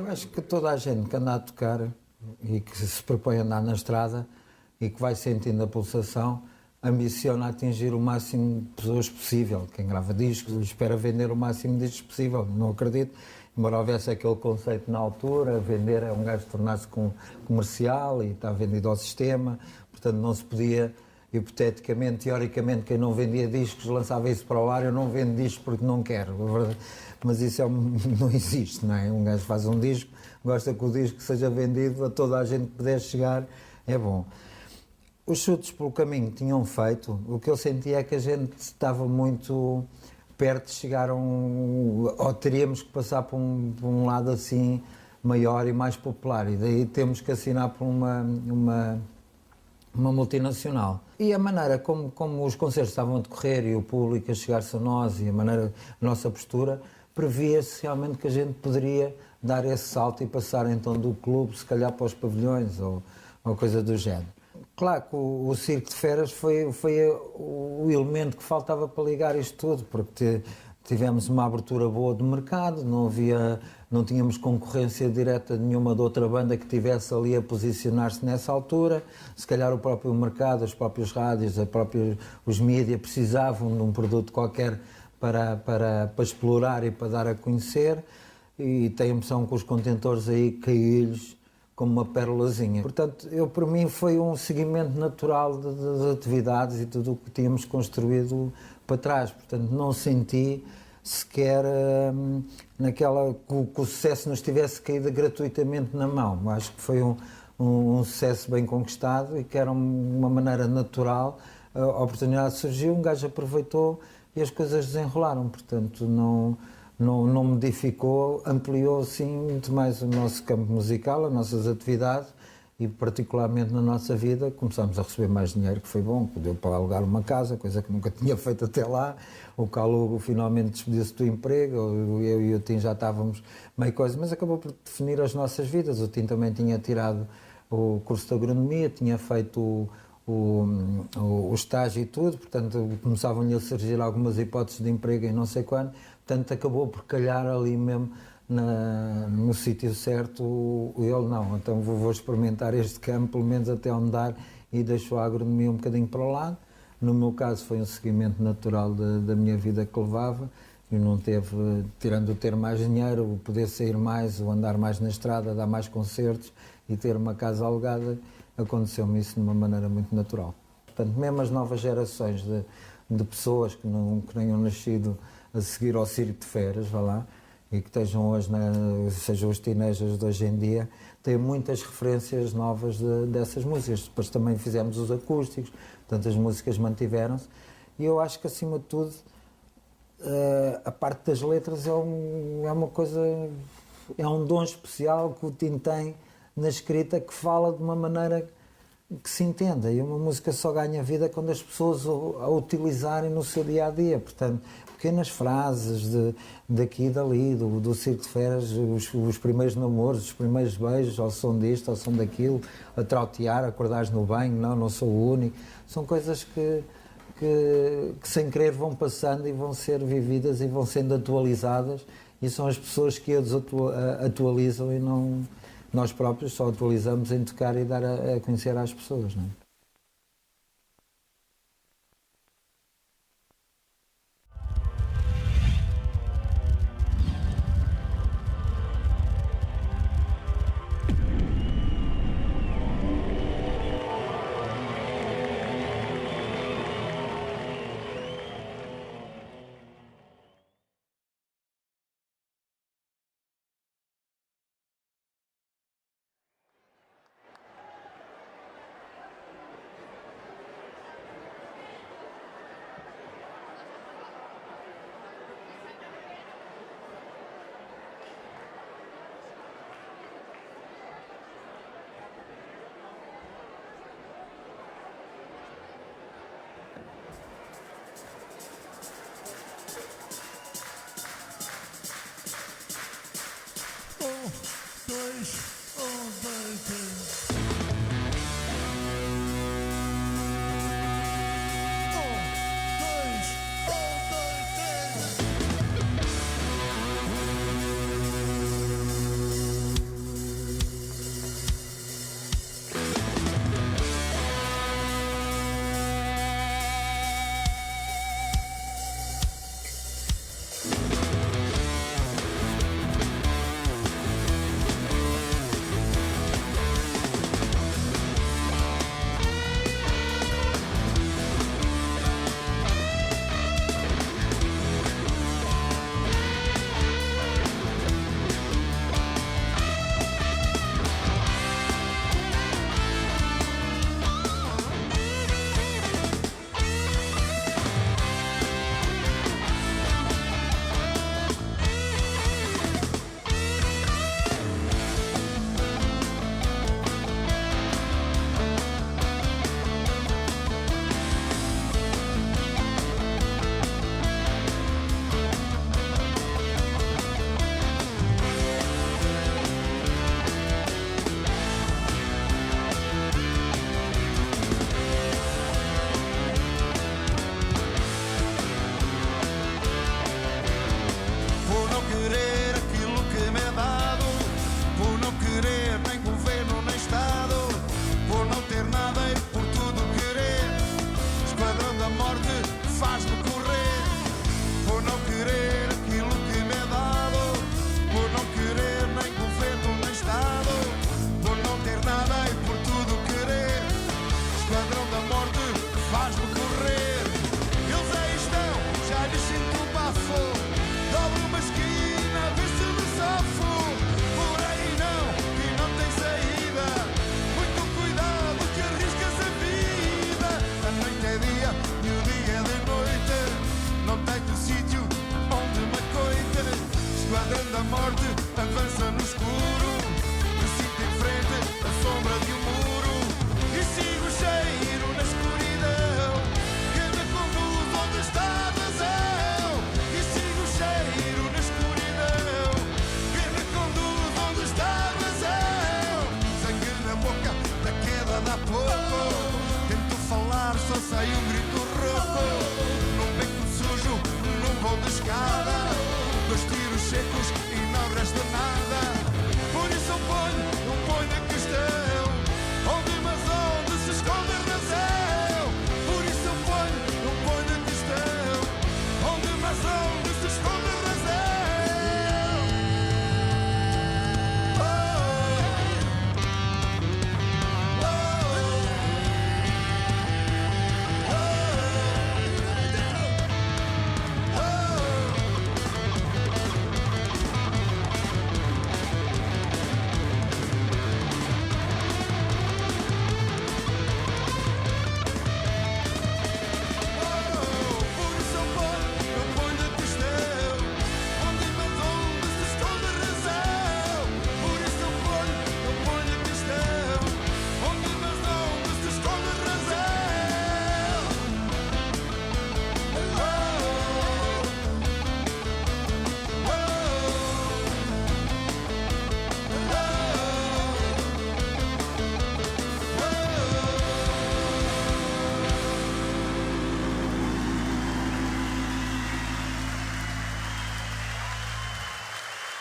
Eu acho que toda a gente que anda a tocar e que se propõe a andar na estrada e que vai sentindo a pulsação, ambiciona atingir o máximo de pessoas possível. Quem grava discos espera vender o máximo de discos possível. Não acredito, embora houvesse aquele conceito na altura, vender é um gajo tornar-se comercial e está vendido ao sistema, portanto não se podia, hipoteticamente, teoricamente, quem não vendia discos lançava isso para o ar. Eu não vendo discos porque não quero, mas isso não existe, não é? Um gajo faz um disco, gosta que o disco seja vendido a toda a gente que puder chegar, é bom. Os chutes pelo caminho que tinham feito, o que eu sentia é que a gente estava muito perto de chegar a ou teríamos que passar por um lado assim maior e mais popular, e daí temos que assinar por uma multinacional. E a maneira como os concertos estavam a decorrer e o público a chegar-se a nós e a nossa postura, previa-se realmente que a gente poderia dar esse salto e passar então do clube, se calhar, para os pavilhões ou coisa do género. Claro que o Circo de Feras foi o elemento que faltava para ligar isto tudo, porque tivemos uma abertura boa de mercado, não tínhamos concorrência direta de nenhuma de outra banda que tivesse ali a posicionar-se nessa altura. Se calhar o próprio mercado, os próprios rádios, os mídias precisavam de um produto qualquer para explorar e para dar a conhecer, e tenho a impressão que os contentores aí caiu-lhes como uma pérolazinha. Portanto, para mim foi um seguimento natural das atividades e tudo o que tínhamos construído para trás. Portanto, não senti sequer que o sucesso nos tivesse caído gratuitamente na mão. Acho que foi um sucesso bem conquistado e que era uma maneira natural. A oportunidade surgiu, um gajo aproveitou e as coisas desenrolaram. Portanto, não modificou, ampliou sim muito mais o nosso campo musical, as nossas atividades, e particularmente na nossa vida começámos a receber mais dinheiro, que foi bom, deu para alugar uma casa, coisa que nunca tinha feito até lá. O Calugo finalmente despediu-se do emprego, eu e o Tim já estávamos meio coisa, mas acabou por definir as nossas vidas. O Tim também tinha tirado o curso de agronomia, tinha feito o estágio e tudo, portanto começavam-lhe a surgir algumas hipóteses de emprego e não sei quando, portanto acabou por calhar ali mesmo no sítio certo. Ele não, então vou experimentar este campo, pelo menos até onde dar, e deixou a agronomia um bocadinho para o lado. No meu caso foi um seguimento natural da minha vida que levava, e não teve, tirando o ter mais dinheiro, o poder sair mais, o andar mais na estrada, dar mais concertos e ter uma casa alugada, aconteceu-me isso de uma maneira muito natural. Portanto, mesmo as novas gerações de pessoas que não tenham nascido a seguir ao Circo de Feras, vá lá, e que estejam hoje, sejam os teenagers de hoje em dia, têm muitas referências novas dessas músicas. Depois também fizemos os acústicos, portanto as músicas mantiveram-se, e eu acho que acima de tudo a parte das letras é uma coisa, é um dom especial que o Tim tem na escrita, que fala de uma maneira que se entenda, e uma música só ganha vida quando as pessoas a utilizarem no seu dia-a-dia. Portanto, pequenas frases daqui e dali, do Circo de Feras, os primeiros namoros, os primeiros beijos, ao som disto, ao som daquilo, a trautear, acordares no banho, não sou o único. São coisas que sem querer vão passando e vão ser vividas e vão sendo atualizadas, e são as pessoas que as atualizam, e não nós próprios só atualizamos em tocar e dar a conhecer às pessoas, não é? morte faz-me correr, por não querer aquilo que me é dado, por não querer nem governo nem Estado, por não ter nada e por tudo querer. Esquadrão da morte faz-me correr. Eles aí estão, já lhes sinto o bafo, dobro uma esquina, vê se me safo. Por aí não, que não tem saída, muito cuidado que arriscas a vida. A noite é dia e o dia é de noite, não tem sítio onde me acoite. Esquadrão da morte avança no escuro, me sinto em frente à sombra de um muro, e sigo o cheiro na escuridão que me conduz onde está a razão. E sigo o cheiro na escuridão que me conduz onde está a razão. Sangue na boca da queda dá pouco, tento falar, só sai um grito rouco. Num beco sujo, num voo de escada, 2 tiros secos e não resta nada. Por isso eu ponho a questão, onde mas onde se esconde a razão. Por isso eu ponho a questão, onde mas onde se esconde a razão. Por isso eu ponho a questão, onde mas onde se esconde a razão. Por isso eu ponho a questão, onde mas onde se esconde a razão.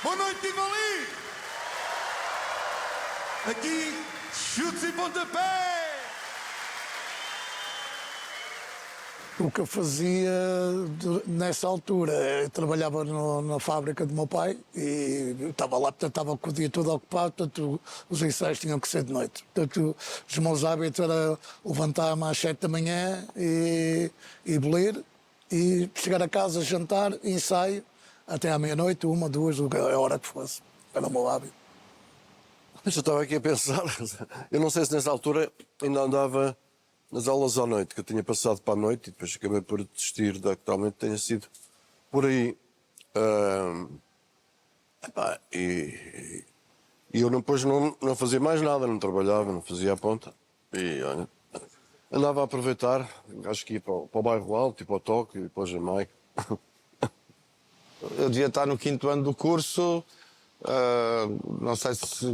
Boa noite, Tivoli! Aqui, chutes e pontapé! O que eu fazia nessa altura, eu trabalhava na fábrica do meu pai e eu estava lá, portanto estava com o dia todo ocupado, portanto os ensaios tinham que ser de noite. Portanto, os meus hábitos era levantar-me às 7 da manhã e bolir, e chegar a casa, jantar, ensaio, até à meia-noite, 1, 2, a hora que fosse. Era o meu hábito. Mas eu estava aqui a pensar, eu não sei se nessa altura ainda andava nas aulas à noite, que eu tinha passado para a noite e depois acabei por desistir totalmente, tenha sido por aí. E eu depois não fazia mais nada, não trabalhava, não fazia a ponta. E olha, andava a aproveitar, acho que ia para o bairro Alto, para o Tóquio e para o Jamaica. Eu devia estar no 5º ano do curso, não sei se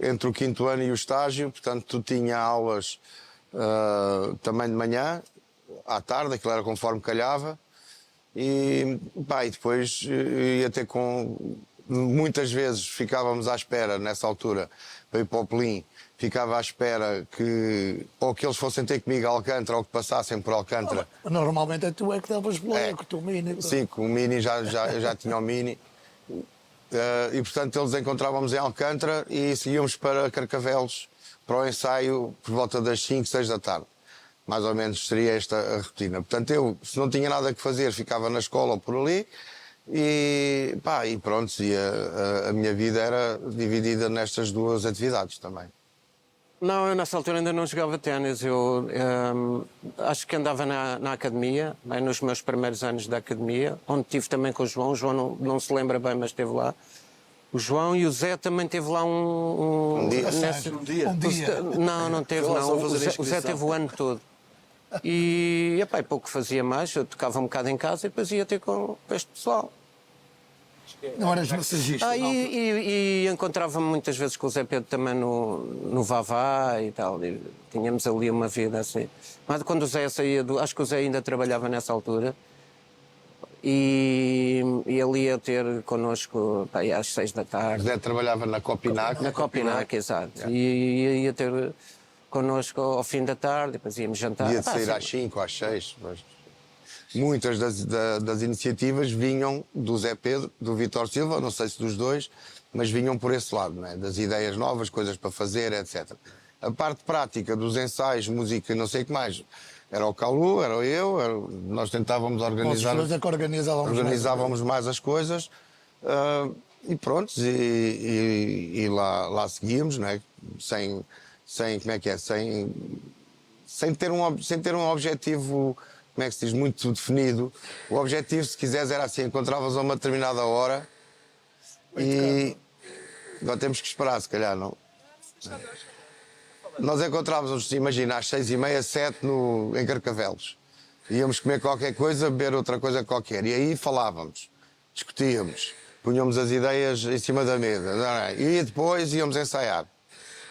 entre o 5º ano e o estágio, portanto tinha aulas também de manhã, à tarde, aquilo era conforme calhava, e depois ia ter muitas vezes ficávamos à espera nessa altura para ir para o Pelim, ficava à espera que ou que eles fossem ter comigo a Alcântara ou que passassem por Alcântara. Normalmente tu é que davas boleia, com o teu Mini. Sim, com o Mini, já tinha o Mini. E portanto eles encontrávamos em Alcântara e seguíamos para Carcavelos para o ensaio por volta das 5, 6 da tarde. Mais ou menos seria esta a rotina. Portanto eu, se não tinha nada que fazer, ficava na escola ou por ali e pronto, a minha vida era dividida nestas duas atividades também. Não, eu nessa altura ainda não jogava ténis. Eu acho que andava na academia, bem, nos meus primeiros anos da academia, onde estive também com o João. O João não se lembra bem, mas esteve lá. O João e o Zé também teve lá um dia. Um dia? Não teve, não. O Zé teve o ano todo. E pouco fazia mais. Eu tocava um bocado em casa e depois ia ter com este pessoal. Não eras massagista? E encontrava-me muitas vezes com o Zé Pedro também no Vavá e tal. E tínhamos ali uma vida assim. Mas quando o Zé saía acho que o Zé ainda trabalhava nessa altura. E ele ia ter connosco às 6 da tarde. O Zé trabalhava na Copinac. Na Copinac, exato. E ia ter connosco ao fim da tarde, depois íamos jantar. Ia de sair às 5, às 6. Mas... muitas das iniciativas vinham do Zé Pedro, do Vítor Silva, não sei se dos dois, mas vinham por esse lado, não é? Das ideias novas, coisas para fazer, etc. A parte prática dos ensaios, música e não sei o que mais, era o Calu, era eu, nós tentávamos organizar, Nós é que organizávamos mais as coisas, e pronto, e lá seguíamos, não é? Como é que é? Sem ter um objetivo, como é que se diz, muito definido. O objetivo, se quiseres, era assim, encontravas a uma determinada hora e agora temos que esperar, se calhar, não? Nós encontrávamos, imagina, às 6h30, 7 em Carcavelos. Íamos comer qualquer coisa, beber outra coisa qualquer. E aí falávamos, discutíamos, punhamos as ideias em cima da mesa. E depois íamos ensaiar.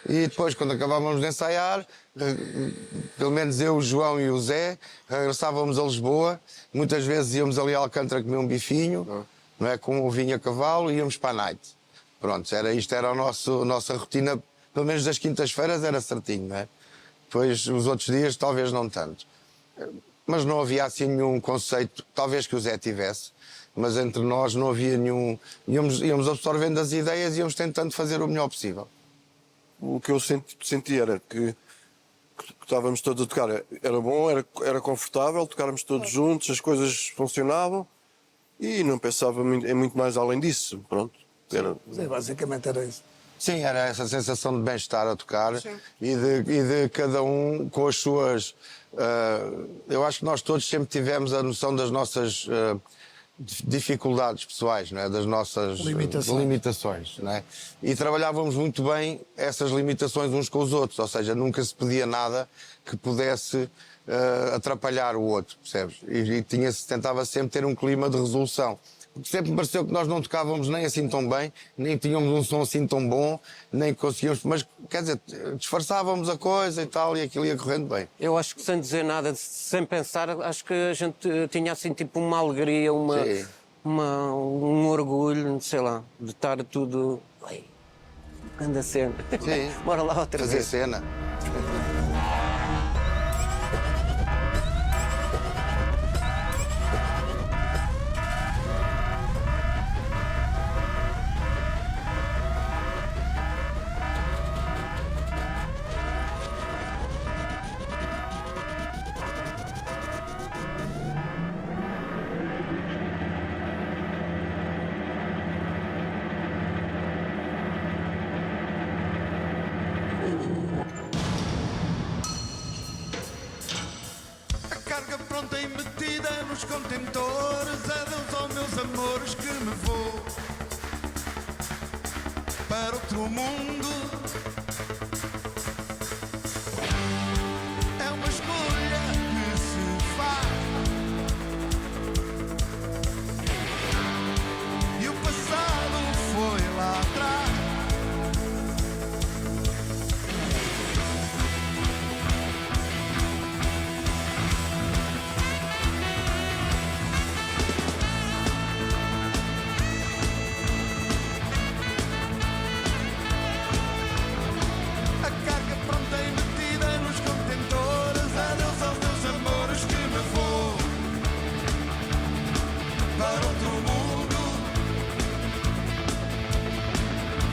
E depois, quando acabávamos de ensaiar, pelo menos eu, o João e o Zé, regressávamos a Lisboa. Muitas vezes íamos ali a Alcântara comer um bifinho, não é? Com o vinho a cavalo, e íamos para a night. Pronto, isto era a nossa rotina, pelo menos das quintas-feiras era certinho, não é? Depois, os outros dias, talvez não tanto. Mas não havia assim nenhum conceito, talvez que o Zé tivesse, mas entre nós não havia nenhum. Íamos absorvendo as ideias e íamos tentando fazer o melhor possível. O que eu senti era que estávamos todos a tocar, era bom, era confortável, tocáramos todos juntos, as coisas funcionavam e não pensava em muito mais além disso. Pronto. Sim, basicamente era isso. Sim, era essa sensação de bem-estar a tocar e de cada um com as suas. Eu acho que nós todos sempre tivemos a noção das nossas dificuldades pessoais, não é? Das nossas limitações, não é? E trabalhávamos muito bem essas limitações uns com os outros, ou seja, nunca se pedia nada que pudesse atrapalhar o outro, percebes? E tentava sempre ter um clima de resolução. Porque sempre me pareceu que nós não tocávamos nem assim tão bem, nem tínhamos um som assim tão bom, nem conseguíamos, mas quer dizer, disfarçávamos a coisa e tal, e aquilo ia correndo bem. Eu acho que sem dizer nada, sem pensar, acho que a gente tinha assim tipo uma alegria, um orgulho, sei lá, de estar tudo. Anda cena. Sim. Bora lá outra Fazer vez. cena. A carga pronta e metida nos contentores. Adeus aos meus amores que me vou para outro mundo. É uma escolha que se faz e o passado foi lá atrás. A carga pronta e metida nos contentores. Adeus aos meus amores que me vou para outro mundo.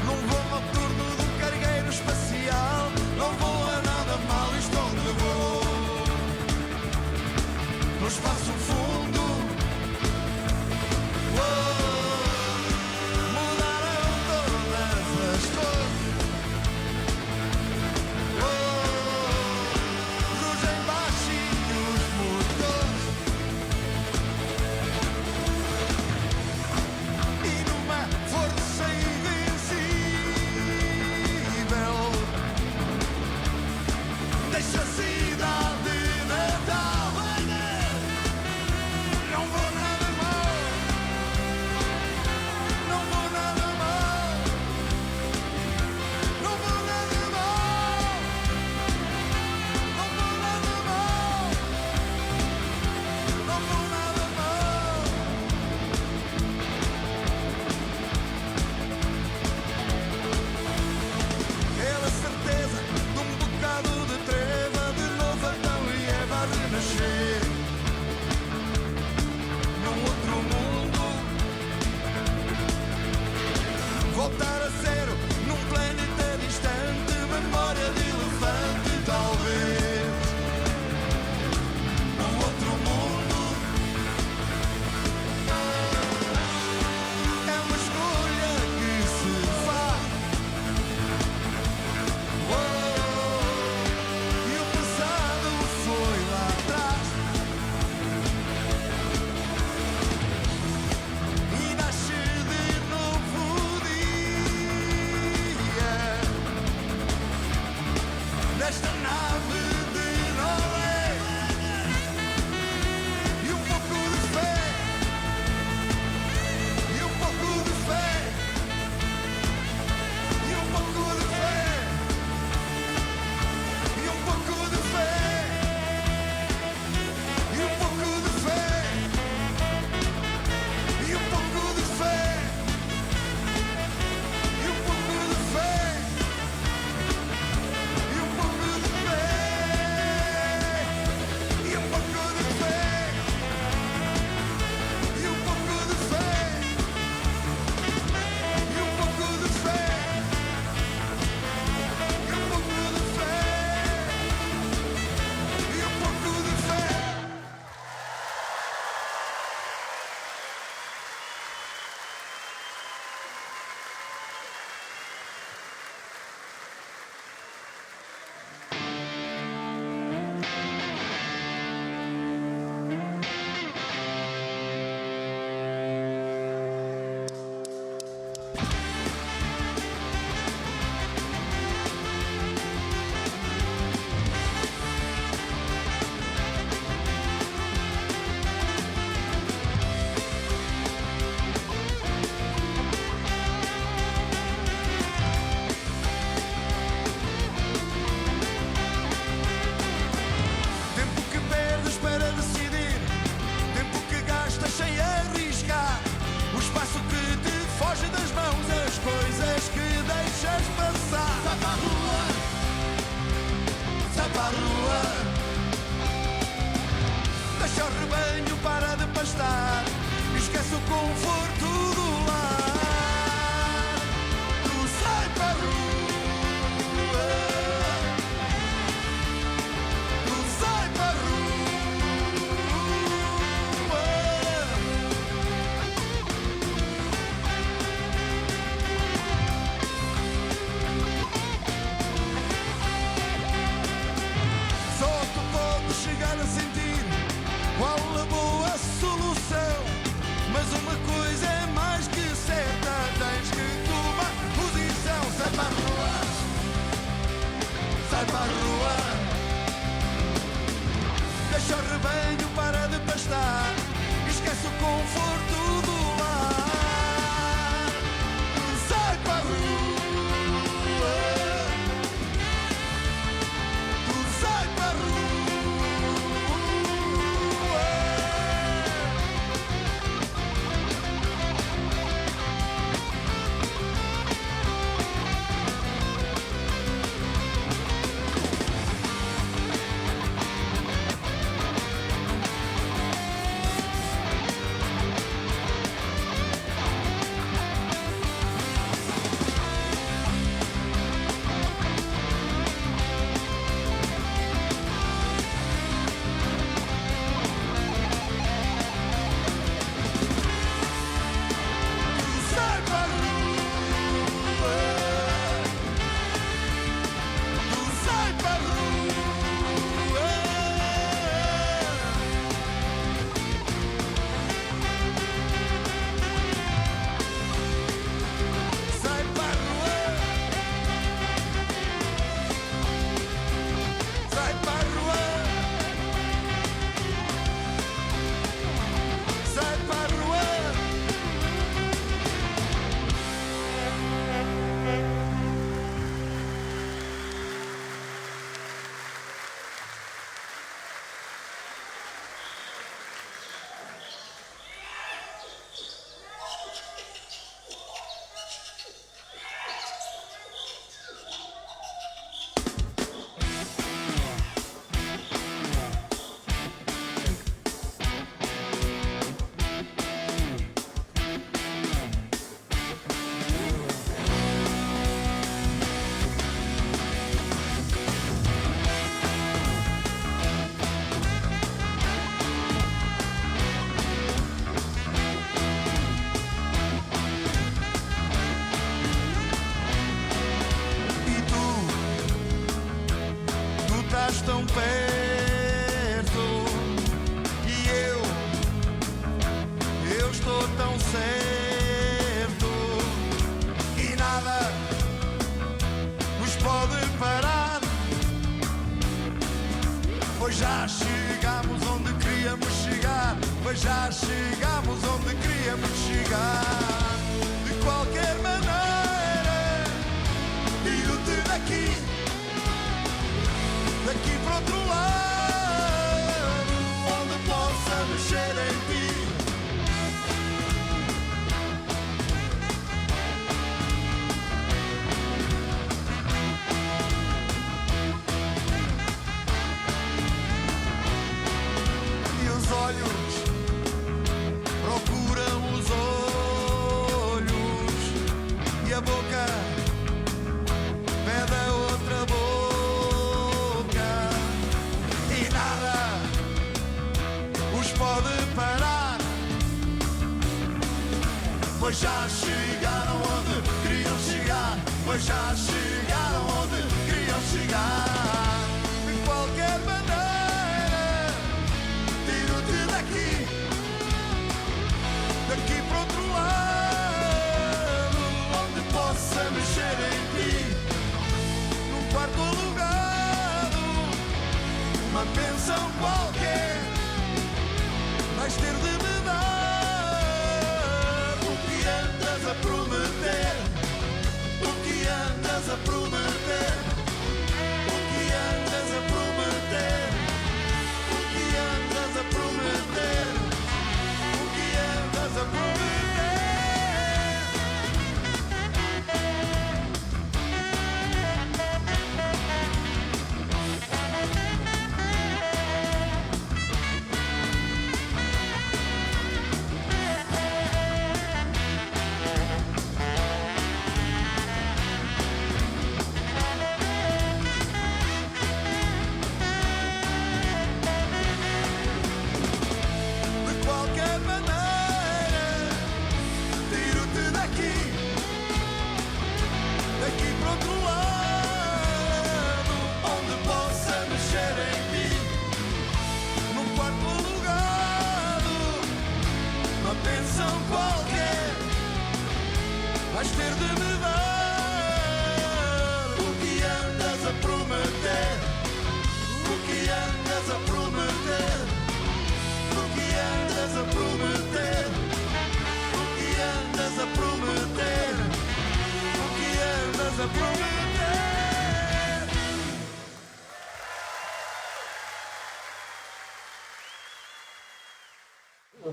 Num voo noturno de um cargueiro espacial. Não vou a nada mal, isto onde vou. No espaço fundo. Mudaram todas as cores. Rugem baixinhos motores e numa força invencível deixa a cidade natal. conforto do lar. Tu sai para a rua, tu sai para a rua. Só tu podes chegar a sentir qual a boa solução. Mas uma coisa é mais que certa, tens que tomar posição. Sai para a rua, sai para a rua. Deixa o rebanho, para de pastar. Esquece o conforto do lar. Sai para a rua, tu sai para a rua. Sai para a rua, tu sai para a rua. Sai para a rua, sai para a rua, sai para a rua. E tu estás tão perto. E eu estou tão certo. E nada nos pode parar. Pois já chegamos onde queríamos chegar. Pois já chegamos onde queríamos chegar. De qualquer maneira, tiro-te daqui, daqui para outro lado, onde possa mexer em ti. E os olhos procuram os olhos, e a boca pede a outra boca. E nada os pode parar, pois já chegaram onde queriam chegar. Pois já chegaram onde queriam chegar. De qualquer maneira, tiro-te daqui, daqui para outro lado, onde possa mexer em ti. Num quarto alugado, uma pensão qualquer, vais ter de me dar o que andas a prometer. O que andas a prometer. O que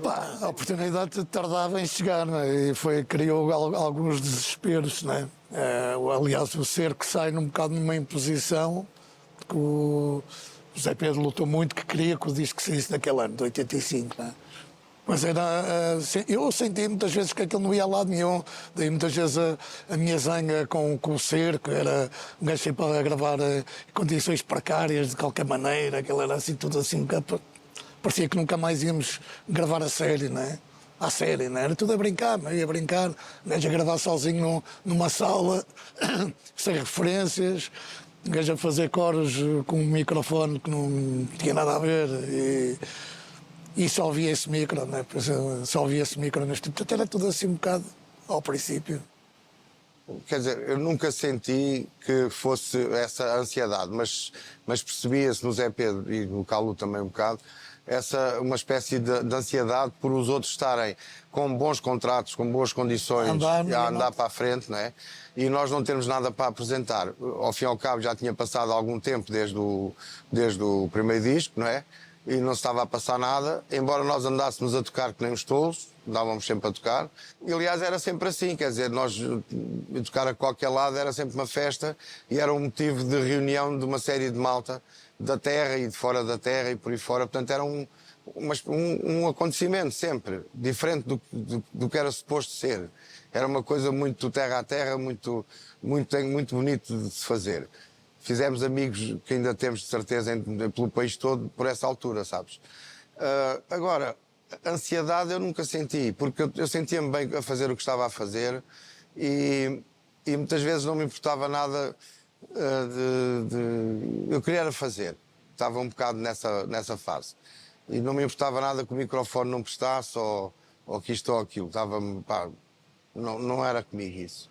Pá, a oportunidade tardava em chegar, não é? E criou alguns desesperos, não é? Aliás, o Cerco sai num bocado numa imposição que o Zé Pedro lutou muito, que queria que o disco saísse naquele ano, de 85, não é? Mas eu senti muitas vezes que aquilo não ia a lado nenhum. Daí muitas vezes a minha zanga com o Cerco, era um gajo sempre a gravar em condições precárias, de qualquer maneira, aquilo era assim, tudo assim, parecia que nunca mais íamos gravar a sério, não é? À série, não é? Era tudo a brincar, não é? Ia brincar, um gajo a gravar sozinho numa sala, sem referências, um gajo a fazer coros com um microfone que não tinha nada a ver. E só ouvia esse micro, né? Só ouvia esse micro neste tipo. Portanto, era tudo assim um bocado ao princípio. Quer dizer, eu nunca senti que fosse essa ansiedade, mas percebia-se no Zé Pedro e no Calu também um bocado, uma espécie de ansiedade por os outros estarem com bons contratos, com boas condições, a andar para a frente, não é? E nós não termos nada para apresentar. Ao fim e ao cabo já tinha passado algum tempo desde o primeiro disco, não é? E não se estava a passar nada, embora nós andássemos a tocar que nem os tolos, andávamos sempre a tocar. E aliás era sempre assim, quer dizer, nós tocar a qualquer lado era sempre uma festa e era um motivo de reunião de uma série de malta da terra e de fora da terra e por aí fora. Portanto era um acontecimento sempre, diferente do que era suposto ser. Era uma coisa muito terra a terra, muito bonito de se fazer. Fizemos amigos que ainda temos de certeza pelo país todo por essa altura, sabes? Agora, ansiedade eu nunca senti, porque eu sentia-me bem a fazer o que estava a fazer e muitas vezes não me importava nada eu queria era fazer. Estava um bocado nessa fase. E não me importava nada que o microfone não prestasse ou que isto ou aquilo. Estava-me, pá, não era comigo isso.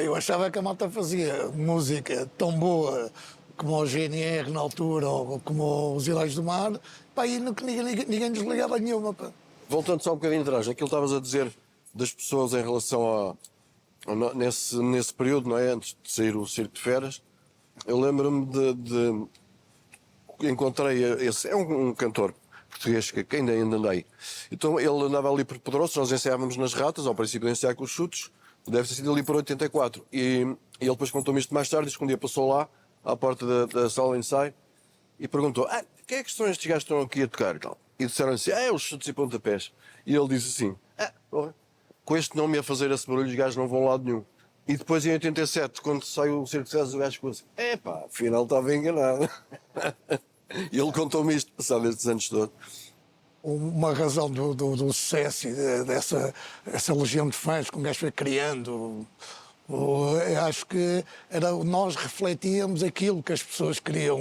Eu achava que a malta fazia música tão boa como o GNR na altura ou como os Heróis do Mar, pá, e ninguém nos ligava nenhuma. Pá. Voltando só um bocadinho atrás, aquilo que estavas a dizer das pessoas em relação nesse período, não é? Antes de sair o Circo de Feras, eu lembro-me de encontrei é um cantor português que ainda andei. Então ele andava ali por Pedroso, nós ensaiávamos nas Ratas, ao princípio de ensaiar com os Chutos. Deve ter sido ali por 84. E ele depois contou-me isto mais tarde, disse que um dia passou lá, à porta da sala de ensaio, e perguntou: quem é que são estes gajos que estão aqui a tocar e tal? E disseram assim: os Chutes e Pontapés. E ele disse assim: com este nome a fazer esse barulho, os gajos não vão a lado nenhum. E depois em 87, quando saiu o Circo de Feras, o gajo ficou assim: afinal estava enganado. E ele contou-me isto, passado estes anos todos. Uma razão do sucesso e dessa legião de fãs que um gajo foi criando. Eu acho que nós refletíamos aquilo que as pessoas queriam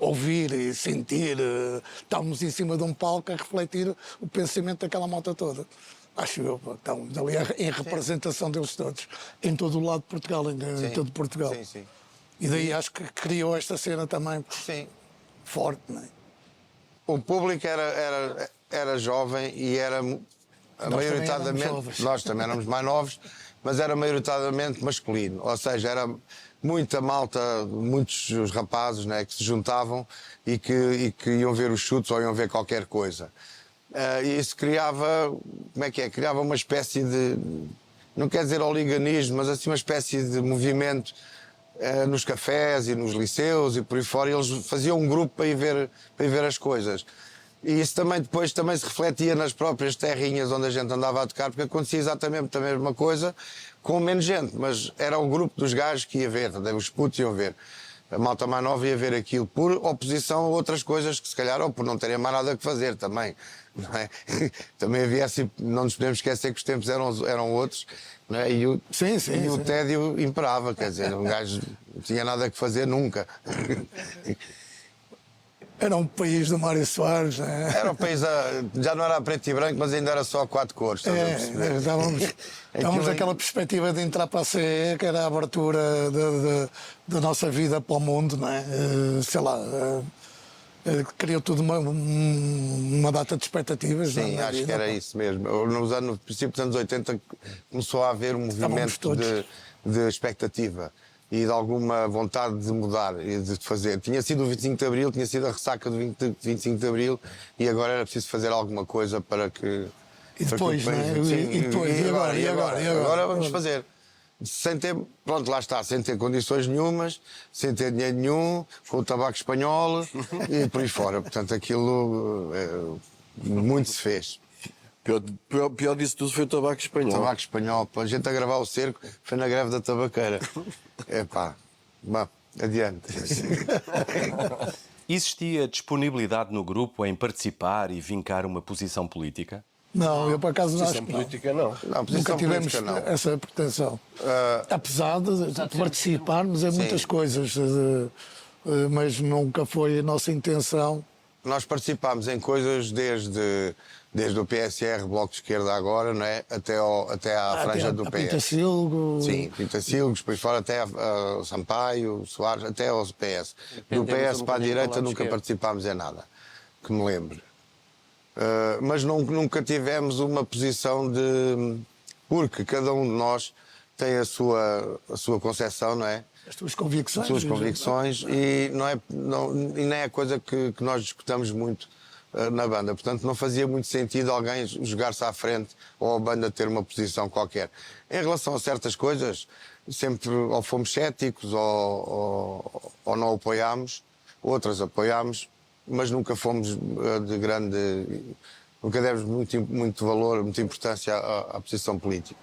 ouvir e sentir. Estávamos em cima de um palco a refletir o pensamento daquela malta toda. Acho eu, estamos ali em representação deles todos, em todo o lado de Portugal, em todo Portugal. Sim, sim. E daí acho que criou esta cena também forte, não é? O público era jovem e era maioritariamente. Nós também éramos mais novos, mas era maioritariamente masculino. Ou seja, era muita malta, muitos rapazes, né, que se juntavam e que iam ver os Chutes ou iam ver qualquer coisa. E isso criava, criava uma espécie de, não quer dizer oliganismo, mas assim uma espécie de movimento nos cafés e nos liceus e por aí fora. E eles faziam um grupo para ir ver as coisas. E isso depois também se refletia nas próprias terrinhas onde a gente andava a tocar, porque acontecia exatamente a mesma coisa com menos gente, mas era o grupo dos gajos que ia ver, os putos iam ver. A malta mais nova ia ver aquilo por oposição a outras coisas que se calhar, ou por não terem mais nada que fazer também, não é? Também havia assim, não nos podemos esquecer que os tempos eram outros, não é? E o tédio imperava, quer dizer, um gajo não tinha nada que fazer nunca. Era um país do Mário Soares, né? Era um país, já não era preto e branco, mas ainda era só 4 cores. Estávamos naquela perspectiva de entrar para a CE, que era a abertura da nossa vida para o mundo, não é? Sei lá, criou tudo uma data de expectativas. Sim, acho que era isso mesmo. No princípio dos anos 80 começou a haver um movimento de expectativa. e de alguma vontade de mudar e de fazer. Tinha sido o 25 de Abril, tinha sido a ressaca do 25 de Abril e agora era preciso fazer alguma coisa para que... E depois, para que o país- não é? Sim, E depois, e agora? Agora vamos fazer. Sem ter, pronto, lá está, sem ter condições nenhumas, sem ter dinheiro nenhum, com o tabaco espanhol e por aí fora. Portanto, aquilo muito se fez. Pior disso tudo foi o tabaco espanhol. Tabaco espanhol, pá, a gente a gravar o cerco foi na greve da tabaqueira. Epá, bom, adiante. Existia disponibilidade no grupo em participar e vincar uma posição política? Não, eu por acaso não acho Posição que não. política não. Não, posição Nunca tivemos política, não. essa pretensão. Apesar de participarmos em muitas coisas, mas nunca foi a nossa intenção. Nós participámos em coisas desde o PSR, Bloco de Esquerda agora, não é? Até à franja do a PS. Pintacilgo. Sim, Pintacilgos, depois fora até a Sampaio, Soares, até ao PS. Do Dependemos PS um para a bocadinho do direita lado nunca esquerdo. participámos em nada, que me lembre. Mas nunca tivemos uma posição de... Porque cada um de nós tem a sua concepção, não é? As tuas convicções. As suas convicções e e nem é coisa que nós discutamos muito na banda. Portanto, não fazia muito sentido alguém jogar-se à frente ou a banda ter uma posição qualquer. Em relação a certas coisas, sempre ou fomos céticos ou não apoiámos, outras apoiámos, mas nunca fomos de grande... Nunca demos muito valor, muita importância à posição política.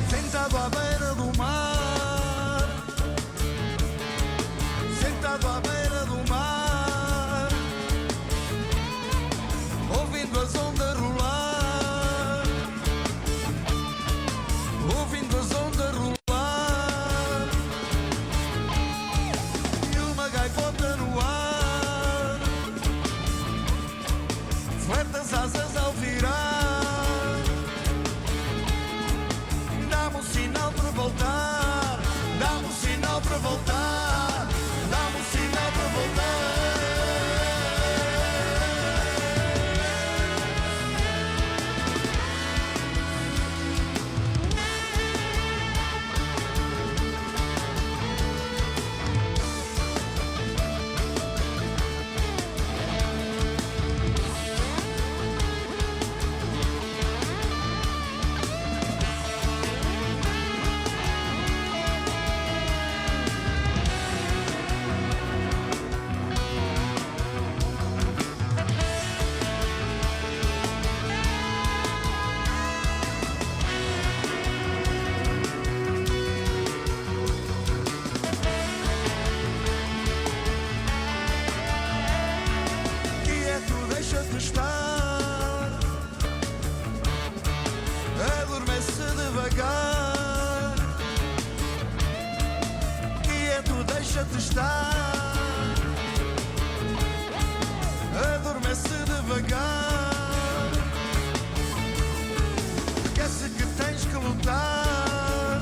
Sentado à beira do mar, sentado à beira do mar, ouvindo as ondas rolar, ouvindo as ondas rolar, e uma gaivota no ar, flerte as asas ao virar. Dá-me um sinal para voltar, dá-me um sinal para voltar, dá-me um sinal para voltar. Quieto, deixa-te estar, adormece devagar. Quieto, deixa-te estar, adormece devagar. Esquece que tens que lutar,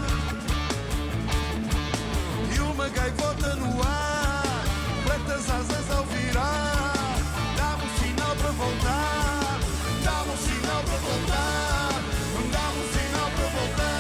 e uma gaivota no ar, flete as asas ao virar. Dá-me um sinal para voltar, dá-me um sinal para voltar, dá-me um sinal para voltar.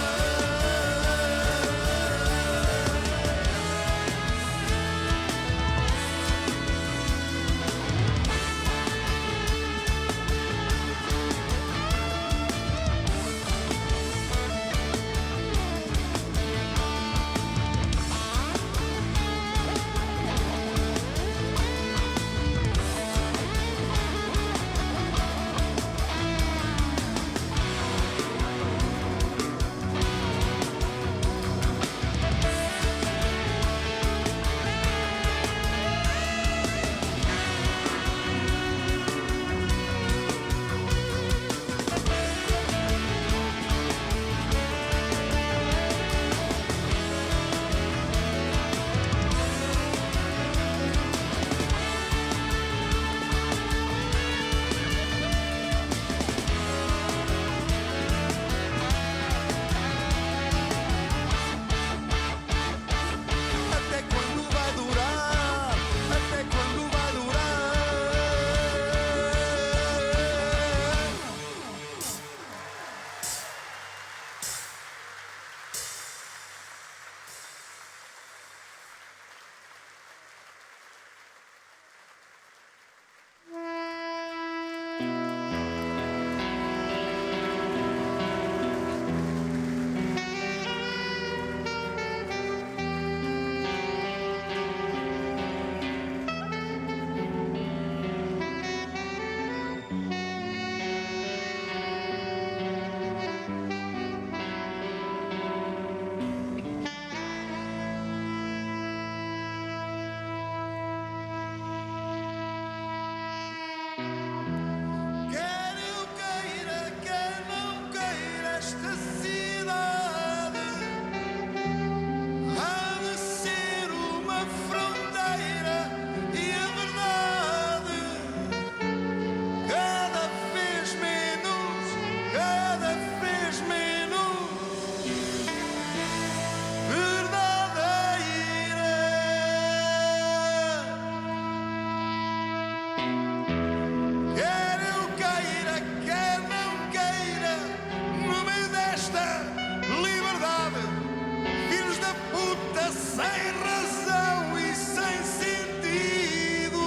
sem razão e sem sentido.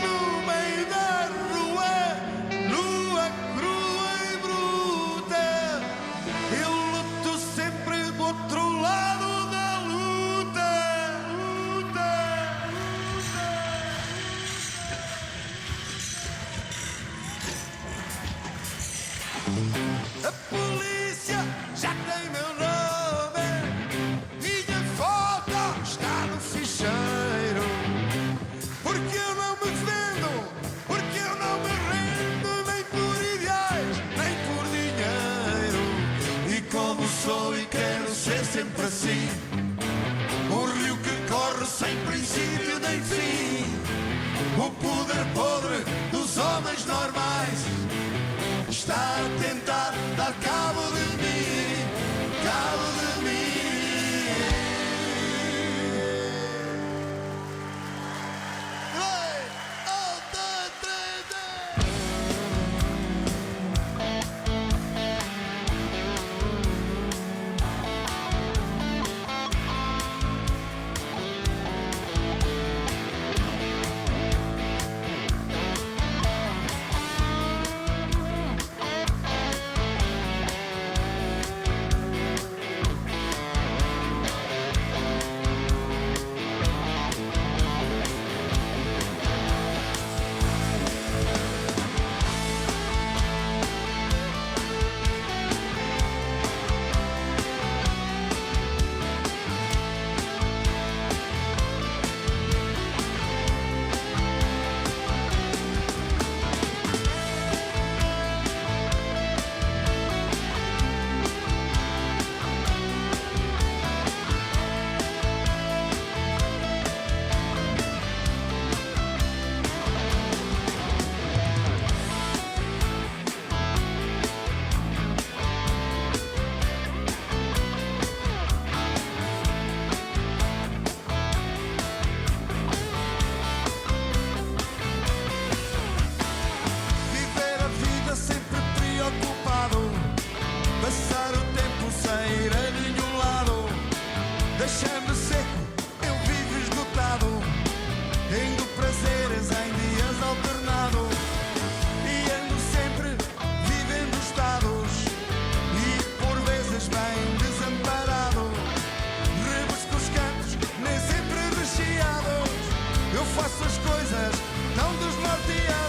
No meio da rua, nua, crua e bruta, eu luto sempre do outro lado da luta. A polícia já tem meu nome, minha foto está no ficheiro. Porque eu não me vendo, porque eu não me rendo, nem por ideais, nem por dinheiro. E como sou e quero ser sempre assim, um rio que corre sem princípio nem fim. O poder podre dos homens normais está a tentar dar cabo de mim, cabo de mim. Viver a vida sempre preocupado, passar o tempo sem ir a nenhum lado. Deixa-me seco, eu vivo esgotado, tendo prazeres em dias alternados. E ando sempre vivendo estados, e por vezes bem desamparado. Rebusco os cantos, nem sempre recheados, eu faço as coisas tão desnorteado.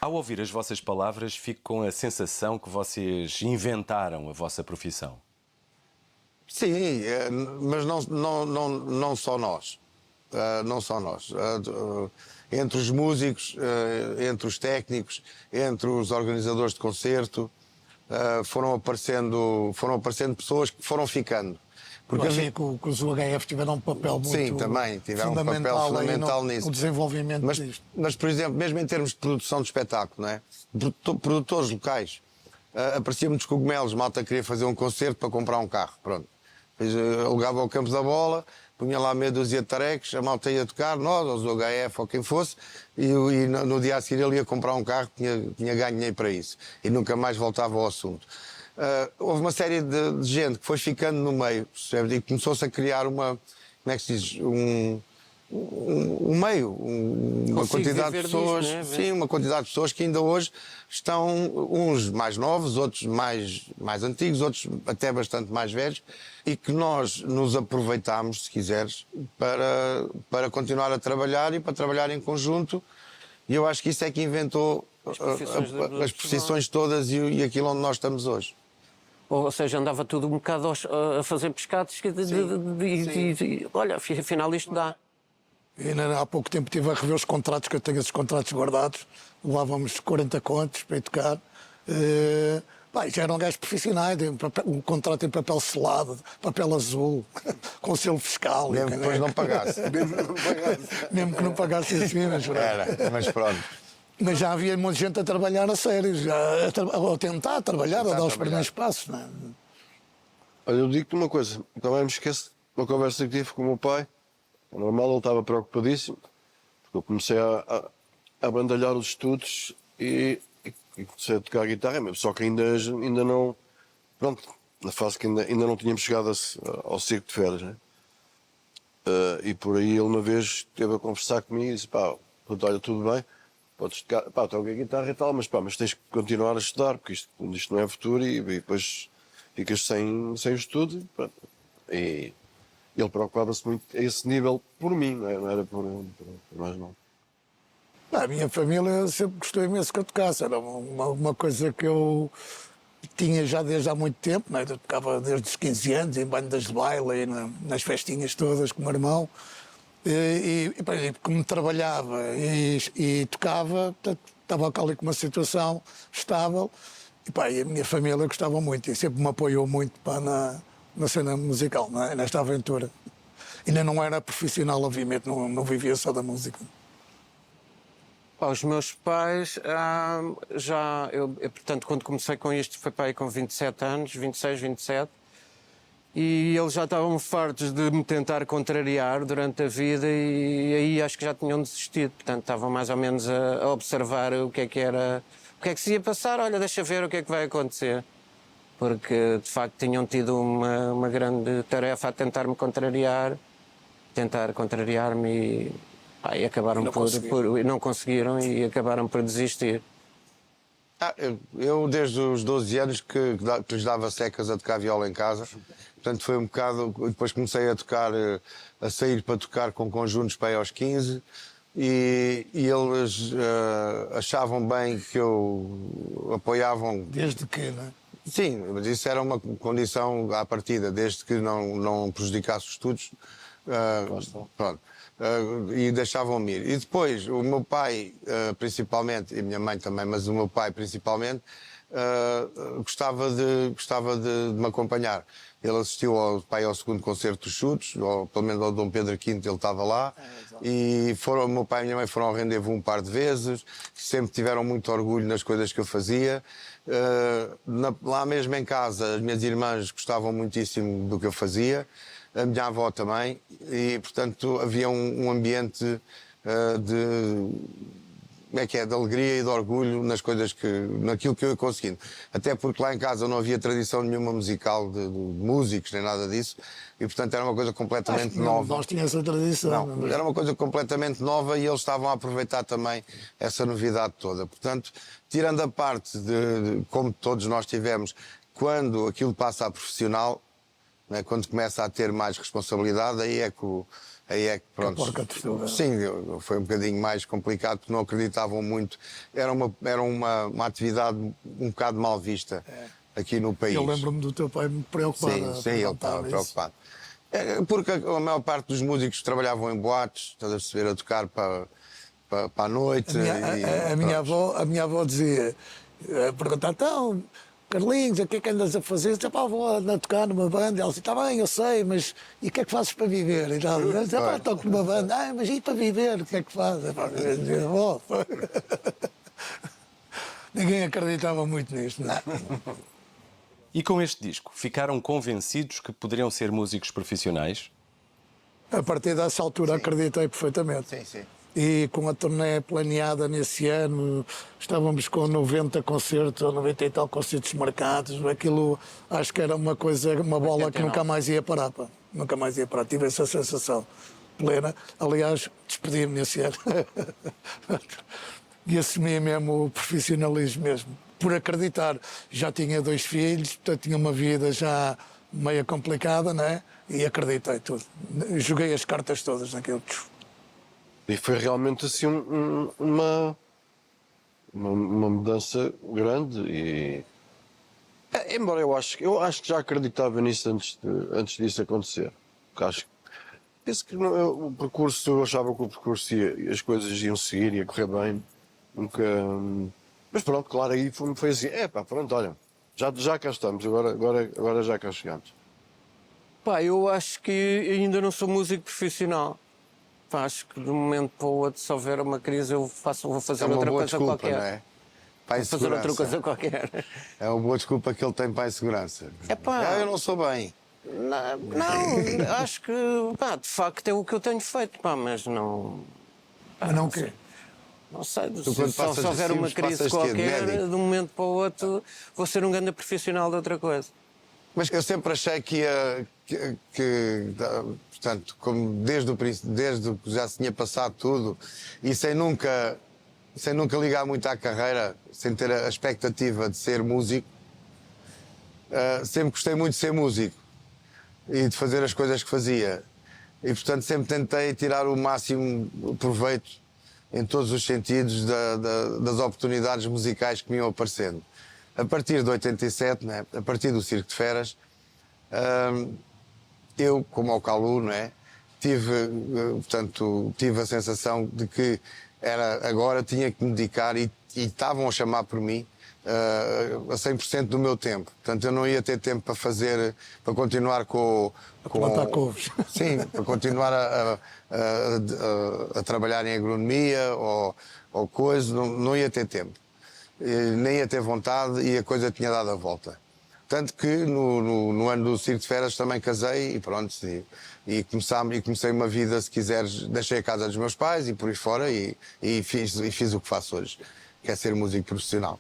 Ao ouvir as vossas palavras, fico com a sensação que vocês inventaram a vossa profissão. Sim, mas não só nós. Não só nós. Entre os músicos, entre os técnicos, entre os organizadores de concerto, foram aparecendo pessoas que foram ficando. Porque eu achei que os UHF tiveram um papel muito Sim, também tiveram um papel fundamental nisso. No desenvolvimento disto. Mas, por exemplo, mesmo em termos de produção de espetáculo, não é? Produtores locais, apareciam muitos cogumelos, malta queria fazer um concerto para comprar um carro, pronto. Depois, alugava ao Campo da Bola, punha lá meia dúzia de tarecos, a malta ia tocar, nós, os UHF ou quem fosse, e no dia a seguir ele ia comprar um carro, tinha ganho dinheiro para isso. E nunca mais voltava ao assunto. Houve uma série de gente que foi ficando no meio, percebe? E começou-se a criar uma, como é que se diz, um meio, uma quantidade de pessoas, disto, né? sim, uma quantidade de pessoas que ainda hoje estão, uns mais novos, outros mais antigos, outros até bastante mais velhos, e que nós nos aproveitámos, se quiseres, para continuar a trabalhar e para trabalhar em conjunto. E eu acho que isso é que inventou as profissões todas e aquilo onde nós estamos hoje. Ou seja, andava tudo um bocado a fazer pescados e olha, afinal isto dá. E ainda há pouco tempo estive a rever os contratos, que eu tenho esses contratos guardados. Levávamos 40 contos para ir tocar. Já eram gajos profissionais, um contrato em papel selado, papel azul, com selo fiscal. Mesmo que depois não pagasse. Mesmo que não pagasse assim, mas pronto. Mas já havia muita gente a trabalhar a sério, a tentar trabalhar, a dar os primeiros passos. Não é? Olha, eu digo-te uma coisa, também me esqueço de uma conversa que tive com o meu pai. Normal, ele estava preocupadíssimo, porque eu comecei a bandalhar os estudos e comecei a tocar guitarra, só que ainda não, pronto, na fase que ainda não tínhamos chegado ao circo de férias, né? E por aí ele uma vez esteve a conversar comigo e disse, olha, tudo bem, podes tocar, toca a guitarra e tal, mas tens que continuar a estudar, porque isto não é futuro e depois ficas sem estudo. Pronto. E ele preocupava-se muito a esse nível por mim, não era por mais não. A minha família sempre gostou imenso que eu tocasse, era uma coisa que eu tinha já desde há muito tempo, né? Eu tocava desde os 15 anos, em bandas de baile, nas festinhas todas com o meu irmão, e como trabalhava e tocava, estava ali com uma situação estável, e a minha família gostava muito e sempre me apoiou muito na cena musical, né? Nesta aventura. Ainda não era profissional, obviamente, não vivia só da música. Os meus pais, portanto, quando comecei com isto foi para aí com 27 anos, 26, 27, e eles já estavam fartos de me tentar contrariar durante a vida e aí acho que já tinham desistido, portanto estavam mais ou menos a observar o que é que se ia passar, olha, deixa ver o que é que vai acontecer, porque de facto tinham tido uma grande tarefa a tentar contrariar-me e acabaram não conseguiram e acabaram por desistir. Eu desde os 12 anos que lhes dava secas a tocar viola em casa, portanto foi um bocado, depois comecei a sair para tocar com conjuntos para aí aos 15 e eles achavam bem que eu apoiavam. Desde que, não é? Sim, mas isso era uma condição à partida, desde que não prejudicasse os estudos. Pronto. E deixavam-me ir. E depois, o meu pai, principalmente, e a minha mãe também, mas o meu pai principalmente, gostava de me acompanhar. Ele assistiu ao segundo concerto dos Chutos, ou pelo menos ao Dom Pedro V, ele estava lá, e o meu pai e a minha mãe foram ao rendezvous um par de vezes, sempre tiveram muito orgulho nas coisas que eu fazia. Lá mesmo em casa, as minhas irmãs gostavam muitíssimo do que eu fazia, a minha avó também, e portanto havia um ambiente de alegria e de orgulho naquilo que eu ia conseguindo. Até porque lá em casa não havia tradição nenhuma musical de músicos, nem nada disso, e portanto era uma coisa completamente nova. Nós tínhamos essa tradição. Não, era uma coisa completamente nova e eles estavam a aproveitar também essa novidade toda. Portanto, tirando a parte de como todos nós tivemos, quando aquilo passa a profissional, né, quando começa a ter mais responsabilidade, aí é Aí é que, pronto, porca de tudo. sim, foi um bocadinho mais complicado, porque não acreditavam muito. Era uma atividade um bocado mal vista aqui no país. Eu lembro-me do teu pai me preocupado. Sim, ele estava preocupado. Porque a maior parte dos músicos trabalhavam em boates, estás a perceber, a tocar para a noite. A minha avó dizia, perguntava, então, Carlinhos, o que é que andas a fazer? Eu disse, pá, vou a tocar numa banda. Ela disse, está bem, eu sei, mas e o que é que fazes para viver? E tal. Eu disse, pá, toco numa banda. Mas e para viver, o que é que fazes? Eu dizia, ninguém acreditava muito nisto, não é? E com este disco, ficaram convencidos que poderiam ser músicos profissionais? A partir dessa altura acreditei perfeitamente. Sim, sim. E com a turnê planeada nesse ano, estávamos com 90 concertos ou 90 e tal concertos marcados. Aquilo acho que era uma coisa, uma bola que nunca mais ia parar. Pá. Nunca mais ia parar. Tive essa sensação plena. Aliás, despedi-me nesse ano. E assumi mesmo o profissionalismo mesmo. Por acreditar. Já tinha 2 filhos, portanto tinha uma vida já meio complicada, não é? E acreditei tudo. Joguei as cartas todas naquilo. E foi realmente assim uma mudança grande. E embora eu acho que já acreditava nisso antes disso acontecer. Porque penso que o percurso, eu achava que o percurso as coisas iam seguir, ia correr bem. Nunca. Mas pronto, claro, aí foi assim, pronto, olha, já cá estamos, agora já cá chegamos. Pá, eu acho que ainda não sou músico profissional. Pá, acho que de um momento para o outro, se houver uma crise, vou fazer outra coisa qualquer. Não é? Para a Vou fazer outra coisa qualquer. É uma boa desculpa que ele tem para a insegurança. Eu não sou bem. Não, acho que, pá, de facto é o que eu tenho feito, pá, mas não... Mas não o quê? Não sei, quando se houver uma crise qualquer, de um momento para o outro, vou ser um grande profissional de outra coisa. Mas eu sempre achei que portanto, como desde que já se tinha passado tudo e sem nunca ligar muito à carreira, sem ter a expectativa de ser músico, sempre gostei muito de ser músico e de fazer as coisas que fazia. E, portanto, sempre tentei tirar o máximo proveito em todos os sentidos das oportunidades musicais que me iam aparecendo. A partir de 87, né, a partir do Circo de Feras, eu, como ao Calu, não é, tive a sensação de que agora tinha que me dedicar e estavam a chamar por mim a 100% do meu tempo. Portanto, eu não ia ter tempo para continuar com plantar couves. Sim, para continuar a trabalhar em agronomia ou coisa, não ia ter tempo. Nem ia ter vontade e a coisa tinha dado a volta. Tanto que no ano do Circo de Feras também casei e pronto, e comecei uma vida, se quiseres, deixei a casa dos meus pais e por aí fora e fiz o que faço hoje, que é ser músico profissional.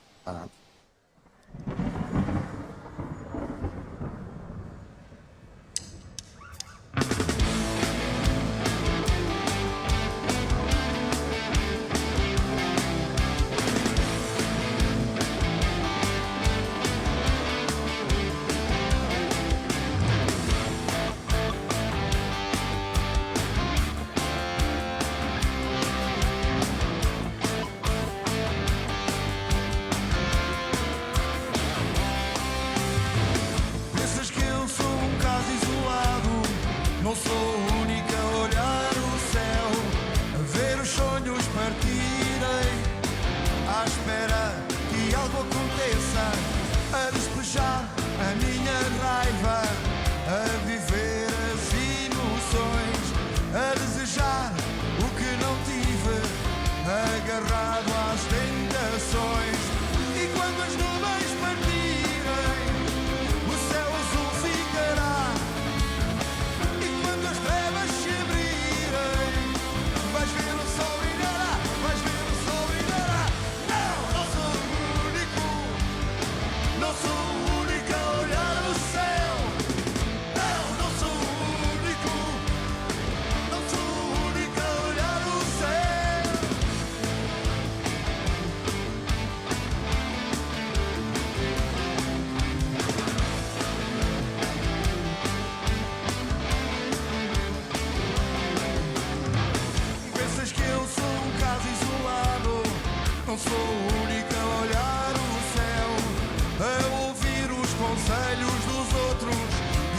Pensas que eu sou um caso isolado? Não sou o único a olhar o céu, a ver os sonhos partirem, à espera que algo aconteça, a despejar a minha raiva, a viver as ilusões, a desejar o que não tive, agarrado às tentações. E quando as nuvens partirem, o céu azul ficará. E quando as sou o único a olhar o céu, a ouvir os conselhos dos outros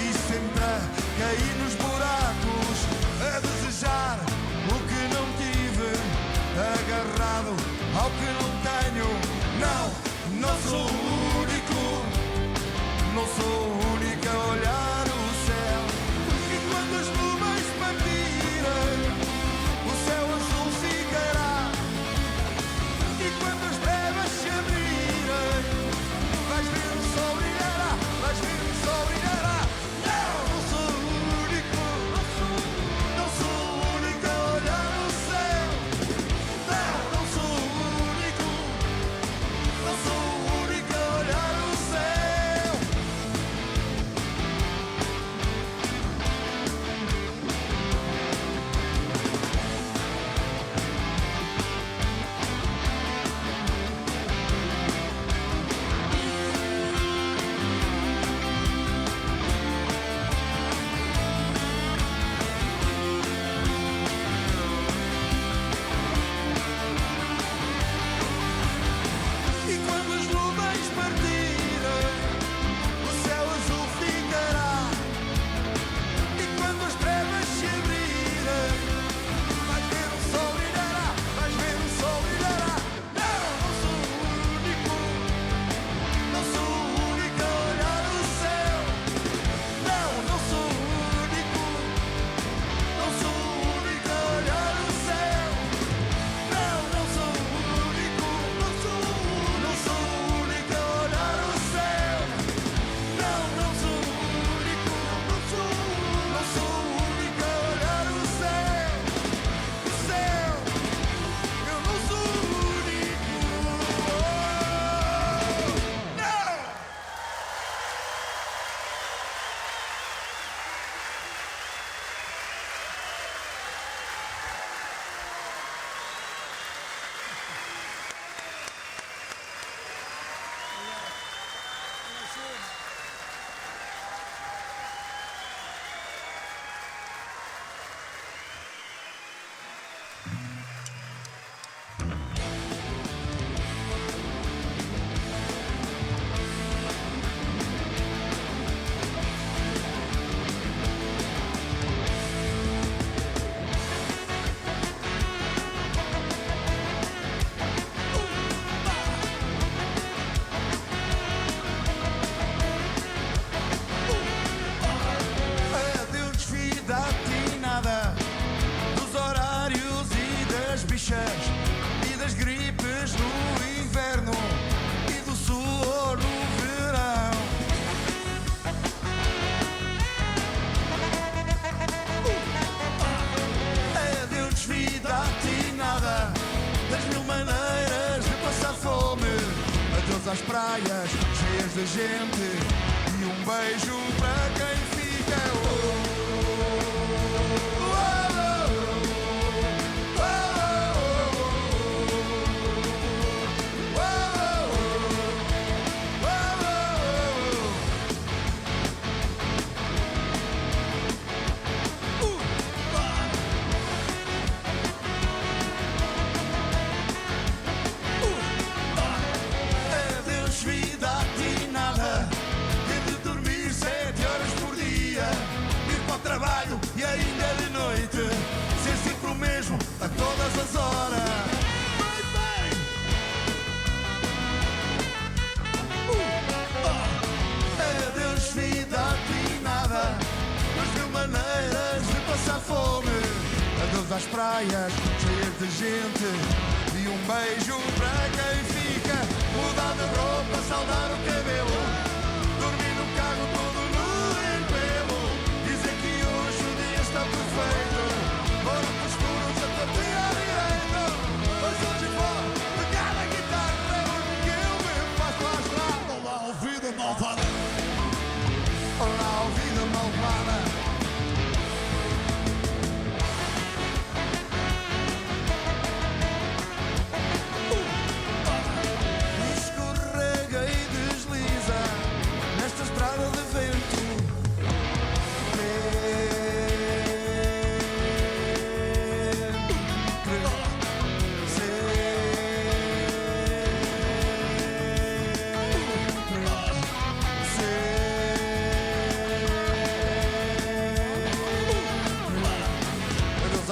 e sempre a cair nos buracos, a desejar o que não tive, agarrado ao que não tenho. Não, não sou o único, não sou o único a olhar o céu. E quando as nuvens partirem, o céu azul ficará. E quando as trevas se abrirem, vais ver o sol brilhará, vais ver o sol brilhará. Não, não sou o único, não sou o único a olhar o céu. Não, não sou o único, não sou o único a olhar o céu. E quando as nuvens partirem, o céu azul ficará. E quando as trevas se abrirem, vais ver o sol brilhará, vais ver o sol brilhará. Não, não sou o único, não sou o único a olhar o céu. Não, não sou o único, não sou o único a olhar o céu. Não, não sou o único, não sou o único a olhar o céu. Não, não sou o único, não sou o único a olhar o céu. O céu, eu não sou o único. Não! Adeus vida atinada dos horários e das bichas e das gripes no inverno e do suor no verão. Adeus vida atinada das mil maneiras de passar fome. Adeus às praias cheias de gente e um beijo para quem fica. Adeus vida atinada, ter de dormir 7 horas por dia, ir para o trabalho e ainda de noite, ser sempre o mesmo a todas as horas. Adeus vida atinada, das mil maneiras de passar fome. Adeus às praias cheias de gente e um beijo para quem fica. Mudar de roupa, saudar o cabelo, dormir no carro todo nu em pelo, dizer que hoje o dia está perfeito, bora para os escuros até o dia direito. Mas hoje vou pegar a guitarra porque eu me faço à estrada. Olá, vida malvada, olá, vida malvada. Escorrega e desliza